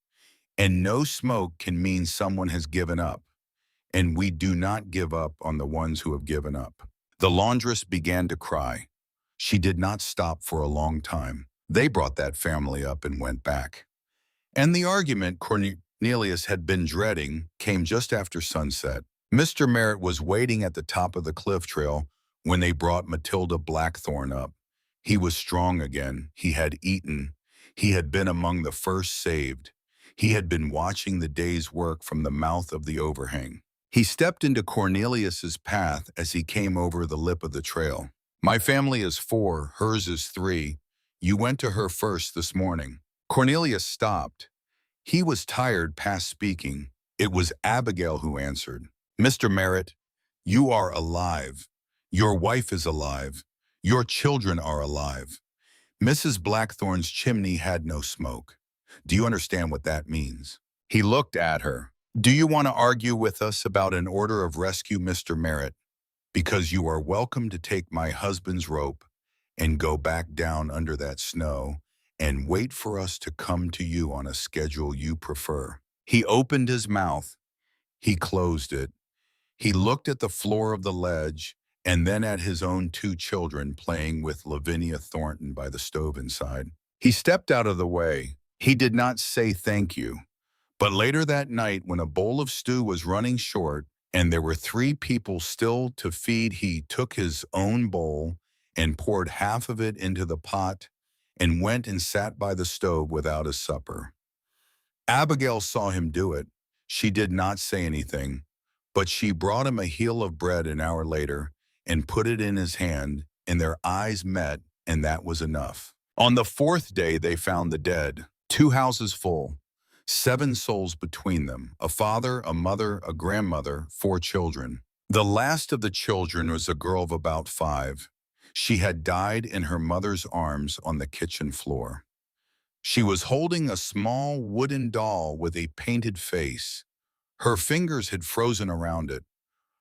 and no smoke can mean someone has given up, and we do not give up on the ones who have given up." The laundress began to cry. She did not stop for a long time. They brought that family up and went back. And the argument Cornelius had been dreading came just after sunset. Mr. Merritt was waiting at the top of the cliff trail when they brought Matilda Blackthorne up. He was strong again. He had eaten. He had been among the first saved. He had been watching the day's work from the mouth of the overhang. He stepped into Cornelius's path as he came over the lip of the trail. "My family is 4, hers is 3. You went to her first this morning." Cornelius stopped. He was tired past speaking. It was Abigail who answered. Mr. Merritt, you are alive. Your wife is alive. Your children are alive. Mrs. Blackthorn's chimney had no smoke. Do you understand what that means? He looked at her. Do you want to argue with us about an order of rescue, Mr. Merritt? Because you are welcome to take my husband's rope and go back down under that snow and wait for us to come to you on a schedule you prefer. He opened his mouth. He closed it. He looked at the floor of the ledge and then at his own two children playing with Lavinia Thornton by the stove inside. He stepped out of the way. He did not say thank you. But later that night, when a bowl of stew was running short and there were 3 people still to feed, he took his own bowl and poured half of it into the pot and went and sat by the stove without his supper. Abigail saw him do it. She did not say anything, but she brought him a heel of bread an hour later and put it in his hand, and their eyes met, and that was enough. On the 4th day, they found the dead, 2 houses full, 7 souls between them, a father, a mother, a grandmother, 4 children. The last of the children was a girl of about 5. She had died in her mother's arms on the kitchen floor. She was holding a small wooden doll with a painted face. Her fingers had frozen around it.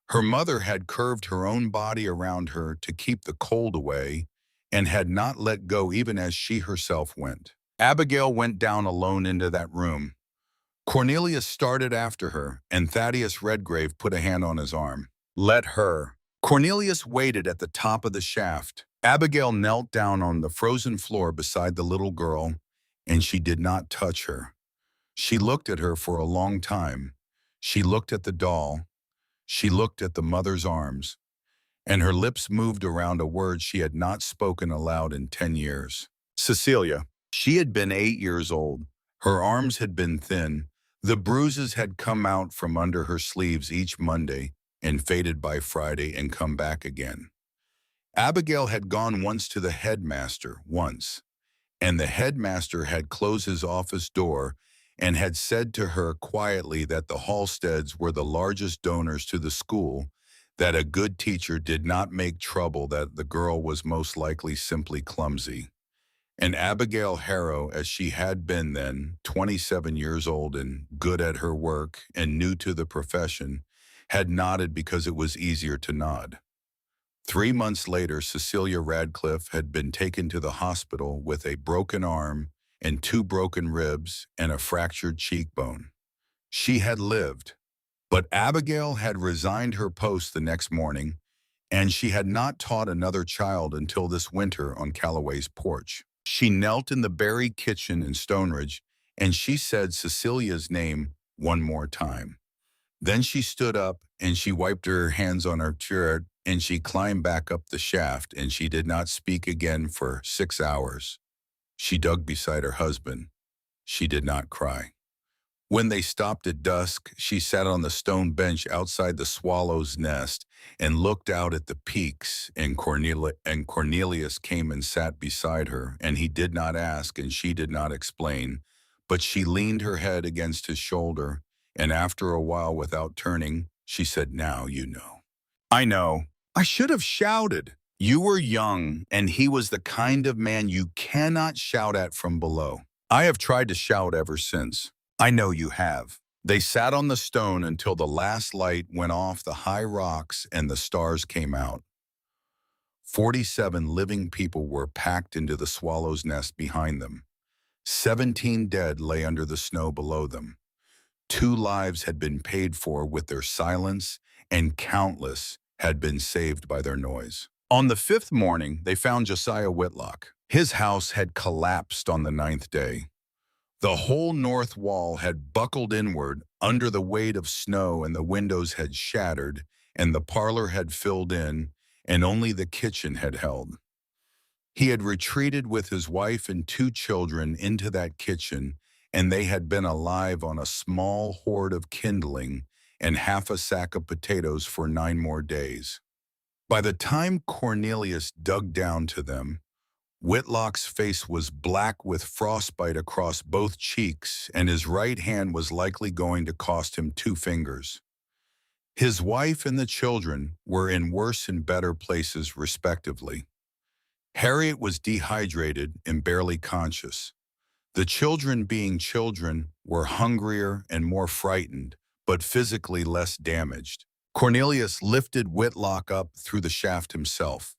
Her mother had curved her own body around her to keep the cold away and had not let go even as she herself went. Abigail went down alone into that room. Cornelius started after her, and Thaddeus Redgrave put a hand on his arm. Let her. Cornelius waited at the top of the shaft. Abigail knelt down on the frozen floor beside the little girl, and she did not touch her. She looked at her for a long time. She looked at the doll. She looked at the mother's arms, and her lips moved around a word she had not spoken aloud in 10 years. Cecilia. She had been 8 years old. Her arms had been thin. The bruises had come out from under her sleeves each Monday and faded by Friday and come back again. Abigail had gone once to the headmaster, and the headmaster had closed his office door and had said to her quietly that the Halsteads were the largest donors to the school, that a good teacher did not make trouble, that the girl was most likely simply clumsy. And Abigail Harrow, as she had been then, 27 years old and good at her work and new to the profession, had nodded because it was easier to nod. 3 months later, Cecilia Radcliffe had been taken to the hospital with a broken arm and 2 broken ribs and a fractured cheekbone. She had lived, but Abigail had resigned her post the next morning, and she had not taught another child until this winter on Calloway's porch. She knelt in the Bury kitchen in Stonebridge, and she said Cecilia's name one more time. Then she stood up, and she wiped her hands on her chair, and she climbed back up the shaft, and she did not speak again for 6 hours. She dug beside her husband. She did not cry. When they stopped at dusk, she sat on the stone bench outside the swallow's nest and looked out at the peaks, and Cornelius came and sat beside her, and he did not ask and she did not explain, but she leaned her head against his shoulder, and after a while, without turning, she said, "Now you know." I know. I should have shouted. You were young, and he was the kind of man you cannot shout at from below. I have tried to shout ever since. I know you have. They sat on the stone until the last light went off the high rocks and the stars came out. 47 living people were packed into the swallow's nest behind them. 17 dead lay under the snow below them. 2 lives had been paid for with their silence, and countless had been saved by their noise. On the 5th morning, they found Josiah Whitlock. His house had collapsed on the 9th day. The whole north wall had buckled inward under the weight of snow, and the windows had shattered, and the parlor had filled in, and only the kitchen had held. He had retreated with his wife and 2 children into that kitchen, and they had been alive on a small hoard of kindling and half a sack of potatoes for 9 more days. By the time Cornelius dug down to them, Whitlock's face was black with frostbite across both cheeks, and his right hand was likely going to cost him 2 fingers. His wife and the children were in worse and better places, respectively. Harriet was dehydrated and barely conscious. The children, being children, were hungrier and more frightened, but physically less damaged. Cornelius lifted Whitlock up through the shaft himself.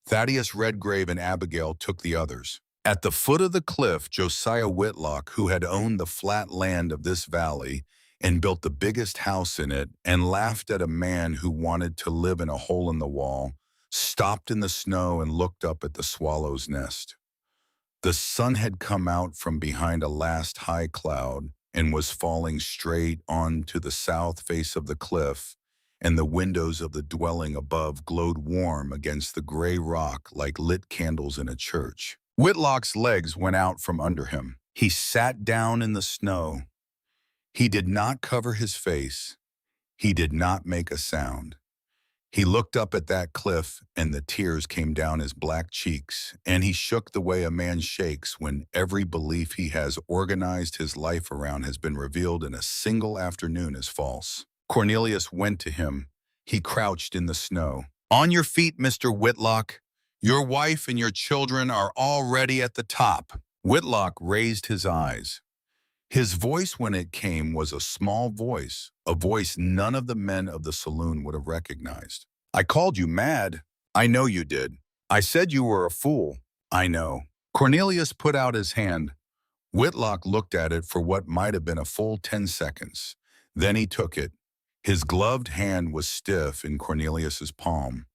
Thaddeus Redgrave and Abigail took the others. At the foot of the cliff, Josiah Whitlock, who had owned the flat land of this valley and built the biggest house in it and laughed at a man who wanted to live in a hole in the wall, stopped in the snow and looked up at the swallow's nest. The sun had come out from behind a last high cloud and was falling straight onto the south face of the cliff, and the windows of the dwelling above glowed warm against the gray rock like lit candles in a church. Whitlock's legs went out from under him. He sat down in the snow. He did not cover his face. He did not make a sound. He looked up at that cliff, and the tears came down his black cheeks, and he shook the way a man shakes when every belief he has organized his life around has been revealed in a single afternoon as false. Cornelius went to him. He crouched in the snow. "On your feet, Mr. Whitlock. Your wife and your children are already at the top." Whitlock raised his eyes. His voice, when it came, was a small voice, a voice none of the men of the saloon would have recognized. "I called you mad. I know you did. I said you were a fool. I know." Cornelius put out his hand. Whitlock looked at it for what might have been a full 10 seconds. Then he took it. His gloved hand was stiff in Cornelius's palm.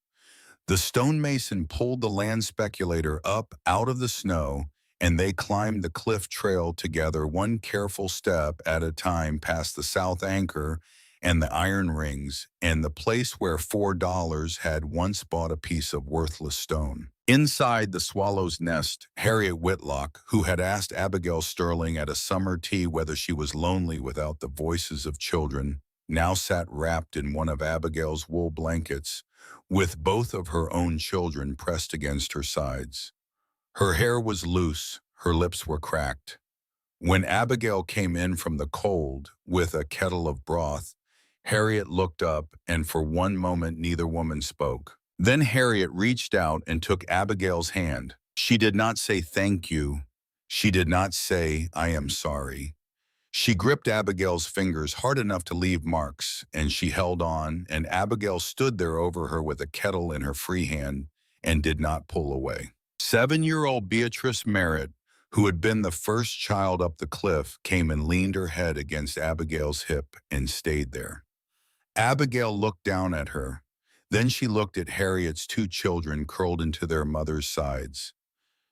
The stonemason pulled the land speculator up out of the snow, and they climbed the cliff trail together, one careful step at a time, past the south anchor and the iron rings and the place where $4 had once bought a piece of worthless stone. Inside the swallow's nest, Harriet Whitlock, who had asked Abigail Sterling at a summer tea whether she was lonely without the voices of children, now sat wrapped in one of Abigail's wool blankets, with both of her own children pressed against her sides. Her hair was loose, her lips were cracked. When Abigail came in from the cold with a kettle of broth, Harriet looked up, and for one moment neither woman spoke. Then Harriet reached out and took Abigail's hand. She did not say thank you. She did not say, I am sorry. She gripped Abigail's fingers hard enough to leave marks, and she held on, and Abigail stood there over her with a kettle in her free hand and did not pull away. 7-year-old Beatrice Merritt, who had been the first child up the cliff, came and leaned her head against Abigail's hip and stayed there. Abigail looked down at her. Then she looked at Harriet's 2 children curled into their mother's sides.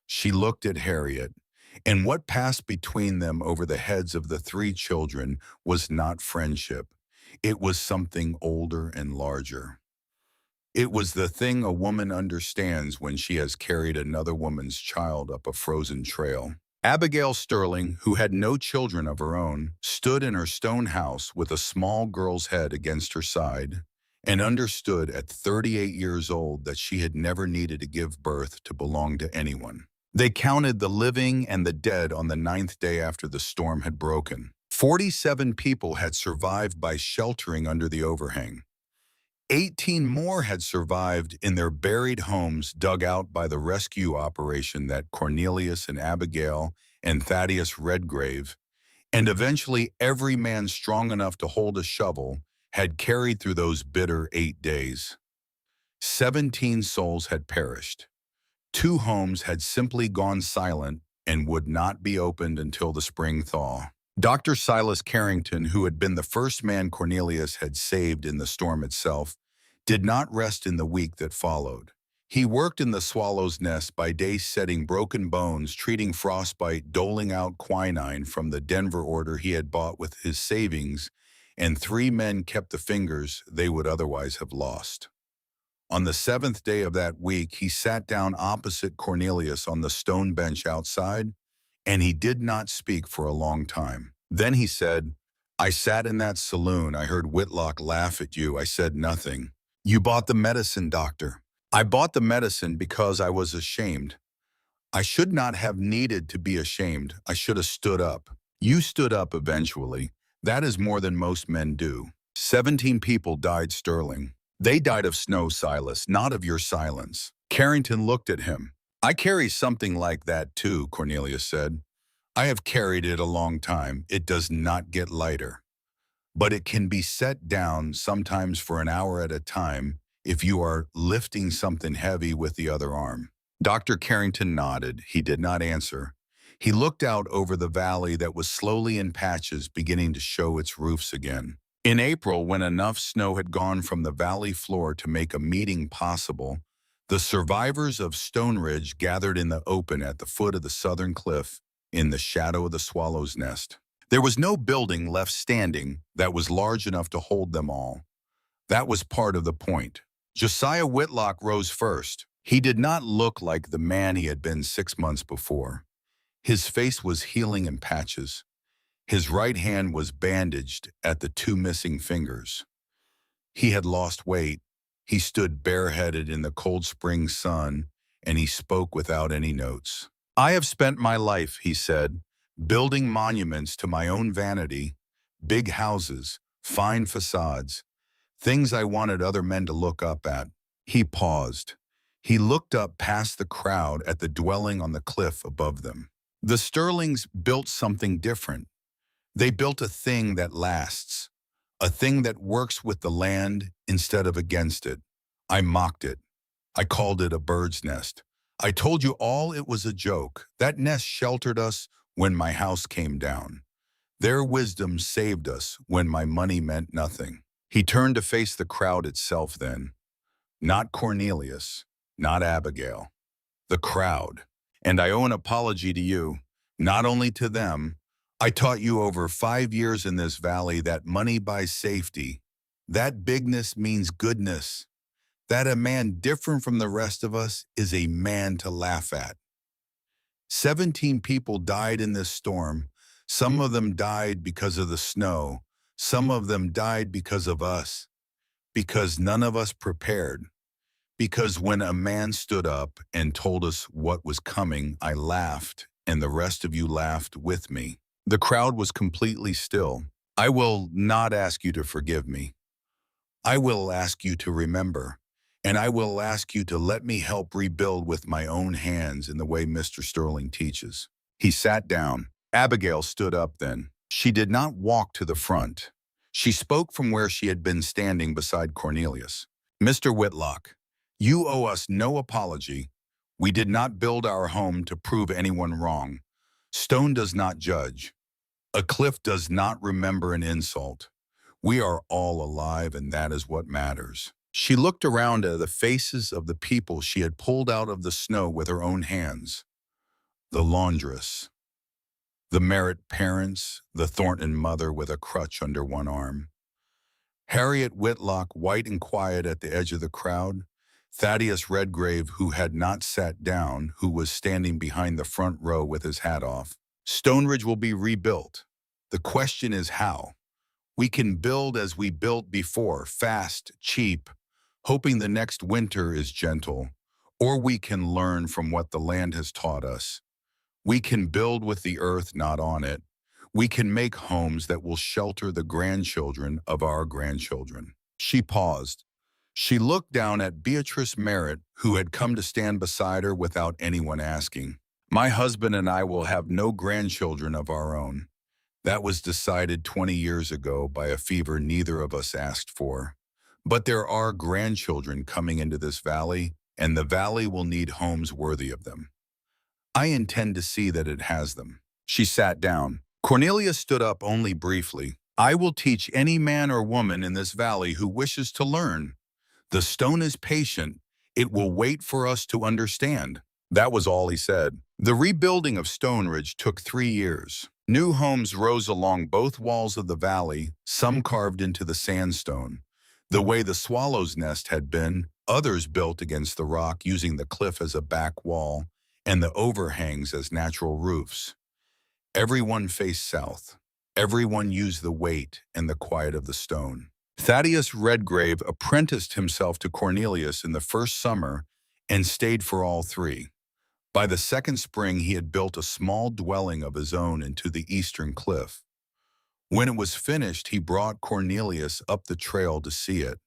She looked at Harriet, and what passed between them over the heads of the 3 children was not friendship. It was something older and larger. It was the thing a woman understands when she has carried another woman's child up a frozen trail. Abigail Sterling, who had no children of her own, stood in her stone house with a small girl's head against her side, and understood at 38 years old that she had never needed to give birth to belong to anyone. They counted the living and the dead on the 9th day after the storm had broken. 47 people had survived by sheltering under the overhang. 18 more had survived in their buried homes dug out by the rescue operation that Cornelius and Abigail and Thaddeus Redgrave, and eventually every man strong enough to hold a shovel, had carried through those bitter 8 days. 17 souls had perished. 2 homes had simply gone silent and would not be opened until the spring thaw. Dr. Silas Carrington, who had been the first man Cornelius had saved in the storm itself, did not rest in the week that followed. He worked in the swallow's nest by day, setting broken bones, treating frostbite, doling out quinine from the Denver order he had bought with his savings, and 3 men kept the fingers they would otherwise have lost. On the 7th day of that week, he sat down opposite Cornelius on the stone bench outside, and he did not speak for a long time. Then he said, I sat in that saloon. I heard Whitlock laugh at you. I said nothing. You bought the medicine, doctor. I bought the medicine because I was ashamed. I should not have needed to be ashamed. I should have stood up. You stood up eventually. That is more than most men do. 17 people died, Sterling. They died of snow, Silas, not of your silence. Carrington looked at him. I carry something like that too, Cornelius said. I have carried it a long time. It does not get lighter. But it can be set down sometimes for an hour at a time if you are lifting something heavy with the other arm. Dr. Carrington nodded. He did not answer. He looked out over the valley that was slowly in patches beginning to show its roofs again. In April, when enough snow had gone from the valley floor to make a meeting possible, the survivors of Stone Ridge gathered in the open at the foot of the southern cliff in the shadow of the swallow's nest. There was no building left standing that was large enough to hold them all. That was part of the point. Josiah Whitlock rose first. He did not look like the man he had been 6 months before. His face was healing in patches. His right hand was bandaged at the 2 missing fingers. He had lost weight. He stood bareheaded in the cold spring sun, and he spoke without any notes. I have spent my life, he said, building monuments to my own vanity, big houses, fine facades, things I wanted other men to look up at. He paused. He looked up past the crowd at the dwelling on the cliff above them. The Sterlings built something different. They built a thing that lasts, a thing that works with the land instead of against it. I mocked it. I called it a bird's nest. I told you all it was a joke. That nest sheltered us when my house came down. Their wisdom saved us when my money meant nothing. He turned to face the crowd itself then. Not Cornelius, not Abigail. The crowd. And I owe an apology to you, not only to them. I taught you over 5 years in this valley that money buys safety. That bigness means goodness. That a man different from the rest of us is a man to laugh at. 17 people died in this storm. Some of them died because of the snow. Some of them died because of us. Because none of us prepared. Because when a man stood up and told us what was coming, I laughed, and the rest of you laughed with me. The crowd was completely still. I will not ask you to forgive me. I will ask you to remember. And I will ask you to let me help rebuild with my own hands in the way Mr. Sterling teaches. He sat down. Abigail stood up then. She did not walk to the front. She spoke from where she had been standing beside Cornelius. Mr. Whitlock, you owe us no apology. We did not build our home to prove anyone wrong. Stone does not judge. A cliff does not remember an insult. We are all alive, and that is what matters. She looked around at the faces of the people she had pulled out of the snow with her own hands. The laundress, the Merritt parents, the Thornton mother with a crutch under one arm. Harriet Whitlock, white and quiet at the edge of the crowd. Thaddeus Redgrave, who had not sat down, who was standing behind the front row with his hat off. Stone Ridge will be rebuilt. The question is how. We can build as we built before, fast, cheap, hoping the next winter is gentle, or we can learn from what the land has taught us. We can build with the earth, not on it. We can make homes that will shelter the grandchildren of our grandchildren. She paused. She looked down at Beatrice Merritt, who had come to stand beside her without anyone asking. My husband and I will have no grandchildren of our own. That was decided 20 years ago by a fever neither of us asked for. But there are grandchildren coming into this valley, and the valley will need homes worthy of them. I intend to see that it has them. She sat down. Cornelius stood up only briefly. I will teach any man or woman in this valley who wishes to learn. The stone is patient. It will wait for us to understand. That was all he said. The rebuilding of Stone Ridge took 3 years. New homes rose along both walls of the valley, some carved into the sandstone. The way the swallow's nest had been, others built against the rock using the cliff as a back wall and the overhangs as natural roofs. Everyone faced south. Everyone used the weight and the quiet of the stone. Thaddeus Redgrave apprenticed himself to Cornelius in the first summer and stayed for all 3. By the second spring, he had built a small dwelling of his own into the eastern cliff. When it was finished, he brought Cornelius up the trail to see it.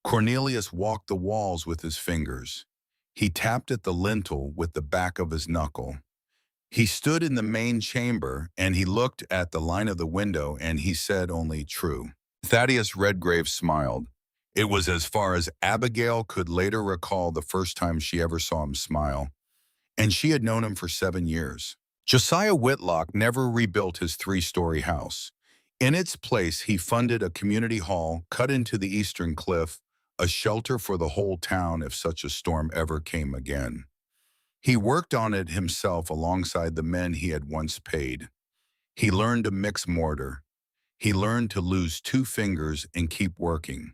Cornelius walked the walls with his fingers. He tapped at the lintel with the back of his knuckle. He stood in the main chamber, and he looked at the line of the window, and he said only true. Thaddeus Redgrave smiled. It was as far as Abigail could later recall the first time she ever saw him smile, and she had known him for 7 years. Josiah Whitlock never rebuilt his 3-story house. In its place, he funded a community hall cut into the eastern cliff, a shelter for the whole town if such a storm ever came again. He worked on it himself alongside the men he had once paid. He learned to mix mortar. He learned to lose 2 fingers and keep working.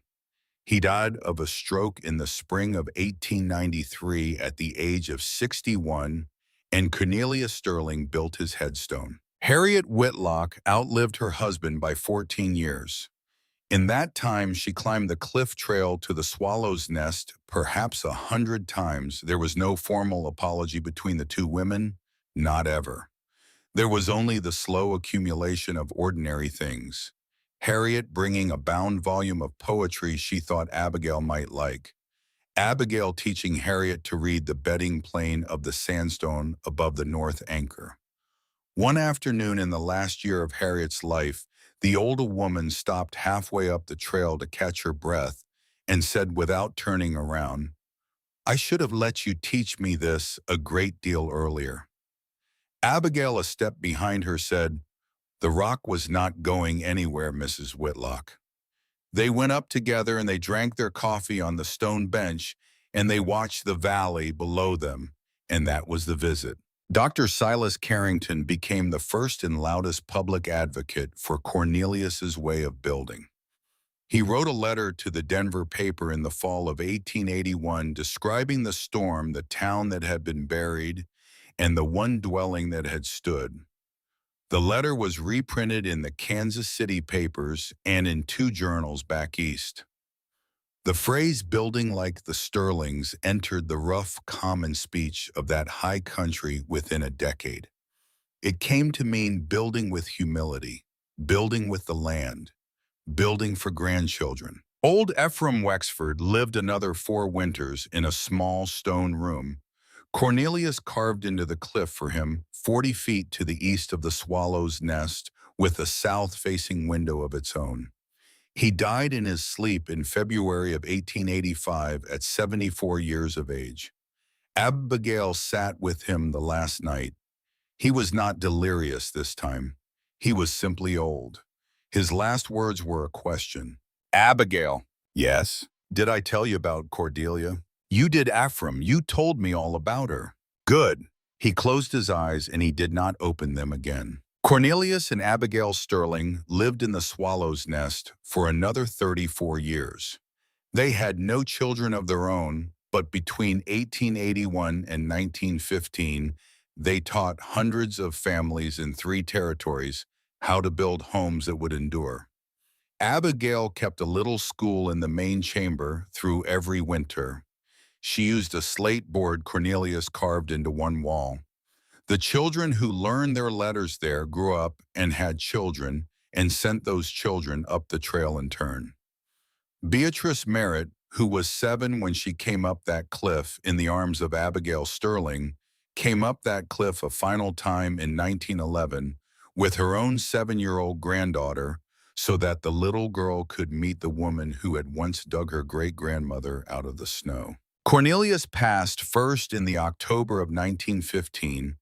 He died of a stroke in the spring of 1893 at the age of 61, and Cornelius Sterling built his headstone. Harriet Whitlock outlived her husband by 14 years. In that time, she climbed the cliff trail to the Swallow's Nest perhaps 100 times. There was no formal apology between the two women, not ever. There was only the slow accumulation of ordinary things. Harriet bringing a bound volume of poetry she thought Abigail might like. Abigail teaching Harriet to read the bedding plane of the sandstone above the North Anchor. One afternoon in the last year of Harriet's life, the older woman stopped halfway up the trail to catch her breath and said without turning around, "I should have let you teach me this a great deal earlier." Abigail, a step behind her, said, "The rock was not going anywhere, Mrs. Whitlock." They went up together and they drank their coffee on the stone bench and they watched the valley below them, and that was the visit. Dr. Silas Carrington became the first and loudest public advocate for Cornelius's way of building. He wrote a letter to the Denver paper in the fall of 1881 describing the storm, the town that had been buried, and the one dwelling that had stood. The letter was reprinted in the Kansas City papers and in 2 journals back east. The phrase "building like the Sterlings" entered the rough common speech of that high country within a decade. It came to mean building with humility, building with the land, building for grandchildren. Old Ephraim Wexford lived another 4 winters in a small stone room. Cornelius carved into the cliff for him 40 feet to the east of the Swallow's Nest with a south-facing window of its own. He died in his sleep in February of 1885 at 74 years of age. Abigail sat with him the last night. He was not delirious this time. He was simply old. His last words were a question. "Abigail." "Yes?" "Did I tell you about Cordelia?" "You did, Ephraim. You told me all about her." "Good." He closed his eyes and he did not open them again. Cornelius and Abigail Sterling lived in the Swallow's Nest for another 34 years. They had no children of their own, but between 1881 and 1915, they taught hundreds of families in 3 territories how to build homes that would endure. Abigail kept a little school in the main chamber through every winter. She used a slate board Cornelius carved into one wall. The children who learned their letters there grew up and had children and sent those children up the trail in turn. Beatrice Merritt, who was 7 when she came up that cliff in the arms of Abigail Sterling, came up that cliff a final time in 1911 with her own 7-year-old granddaughter so that the little girl could meet the woman who had once dug her great-grandmother out of the snow. Cornelius passed first in the October of 1915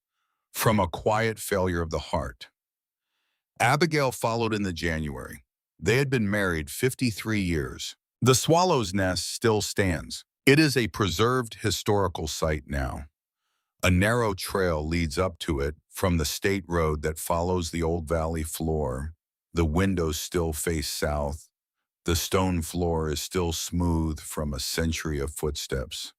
from a quiet failure of the heart. Abigail followed in the January. They had been married 53 years. The Swallow's Nest still stands. It is a preserved historical site now. A narrow trail leads up to it from the state road that follows the old valley floor. The windows still face south. The stone floor is still smooth from a century of footsteps.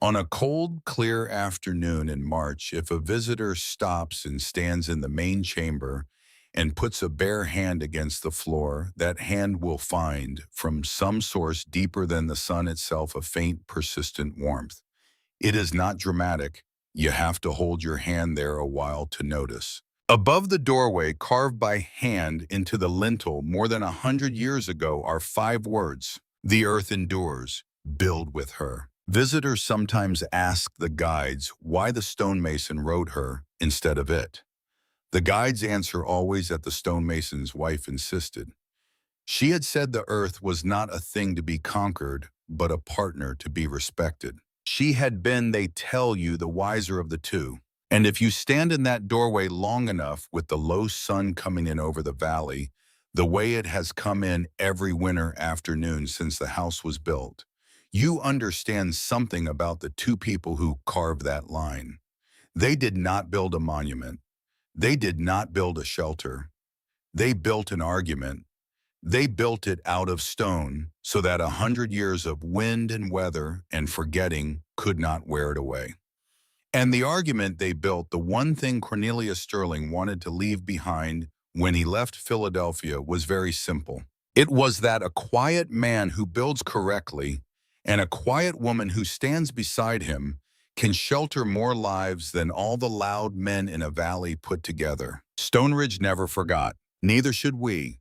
On a cold, clear afternoon in March, if a visitor stops and stands in the main chamber and puts a bare hand against the floor, that hand will find, from some source deeper than the sun itself, a faint, persistent warmth. It is not dramatic. You have to hold your hand there a while to notice. Above the doorway, carved by hand into the lintel more than 100 years ago, are 5 words. The earth endures. Build with her. Visitors sometimes ask the guides why the stonemason wrote her instead of it. The guide's answer always that the stonemason's wife insisted. She had said the earth was not a thing to be conquered, but a partner to be respected. She had been, they tell you, the wiser of the two. And if you stand in that doorway long enough with the low sun coming in over the valley, the way it has come in every winter afternoon since the house was built, you understand something about the two people who carved that line. They did not build a monument. They did not build a shelter. They built an argument. They built it out of stone so that 100 years of wind and weather and forgetting could not wear it away. And the argument they built, the one thing Cornelius Sterling wanted to leave behind when he left Philadelphia, was very simple. It was that a quiet man who builds correctly and a quiet woman who stands beside him can shelter more lives than all the loud men in a valley put together. Stone Ridge never forgot. Neither should we.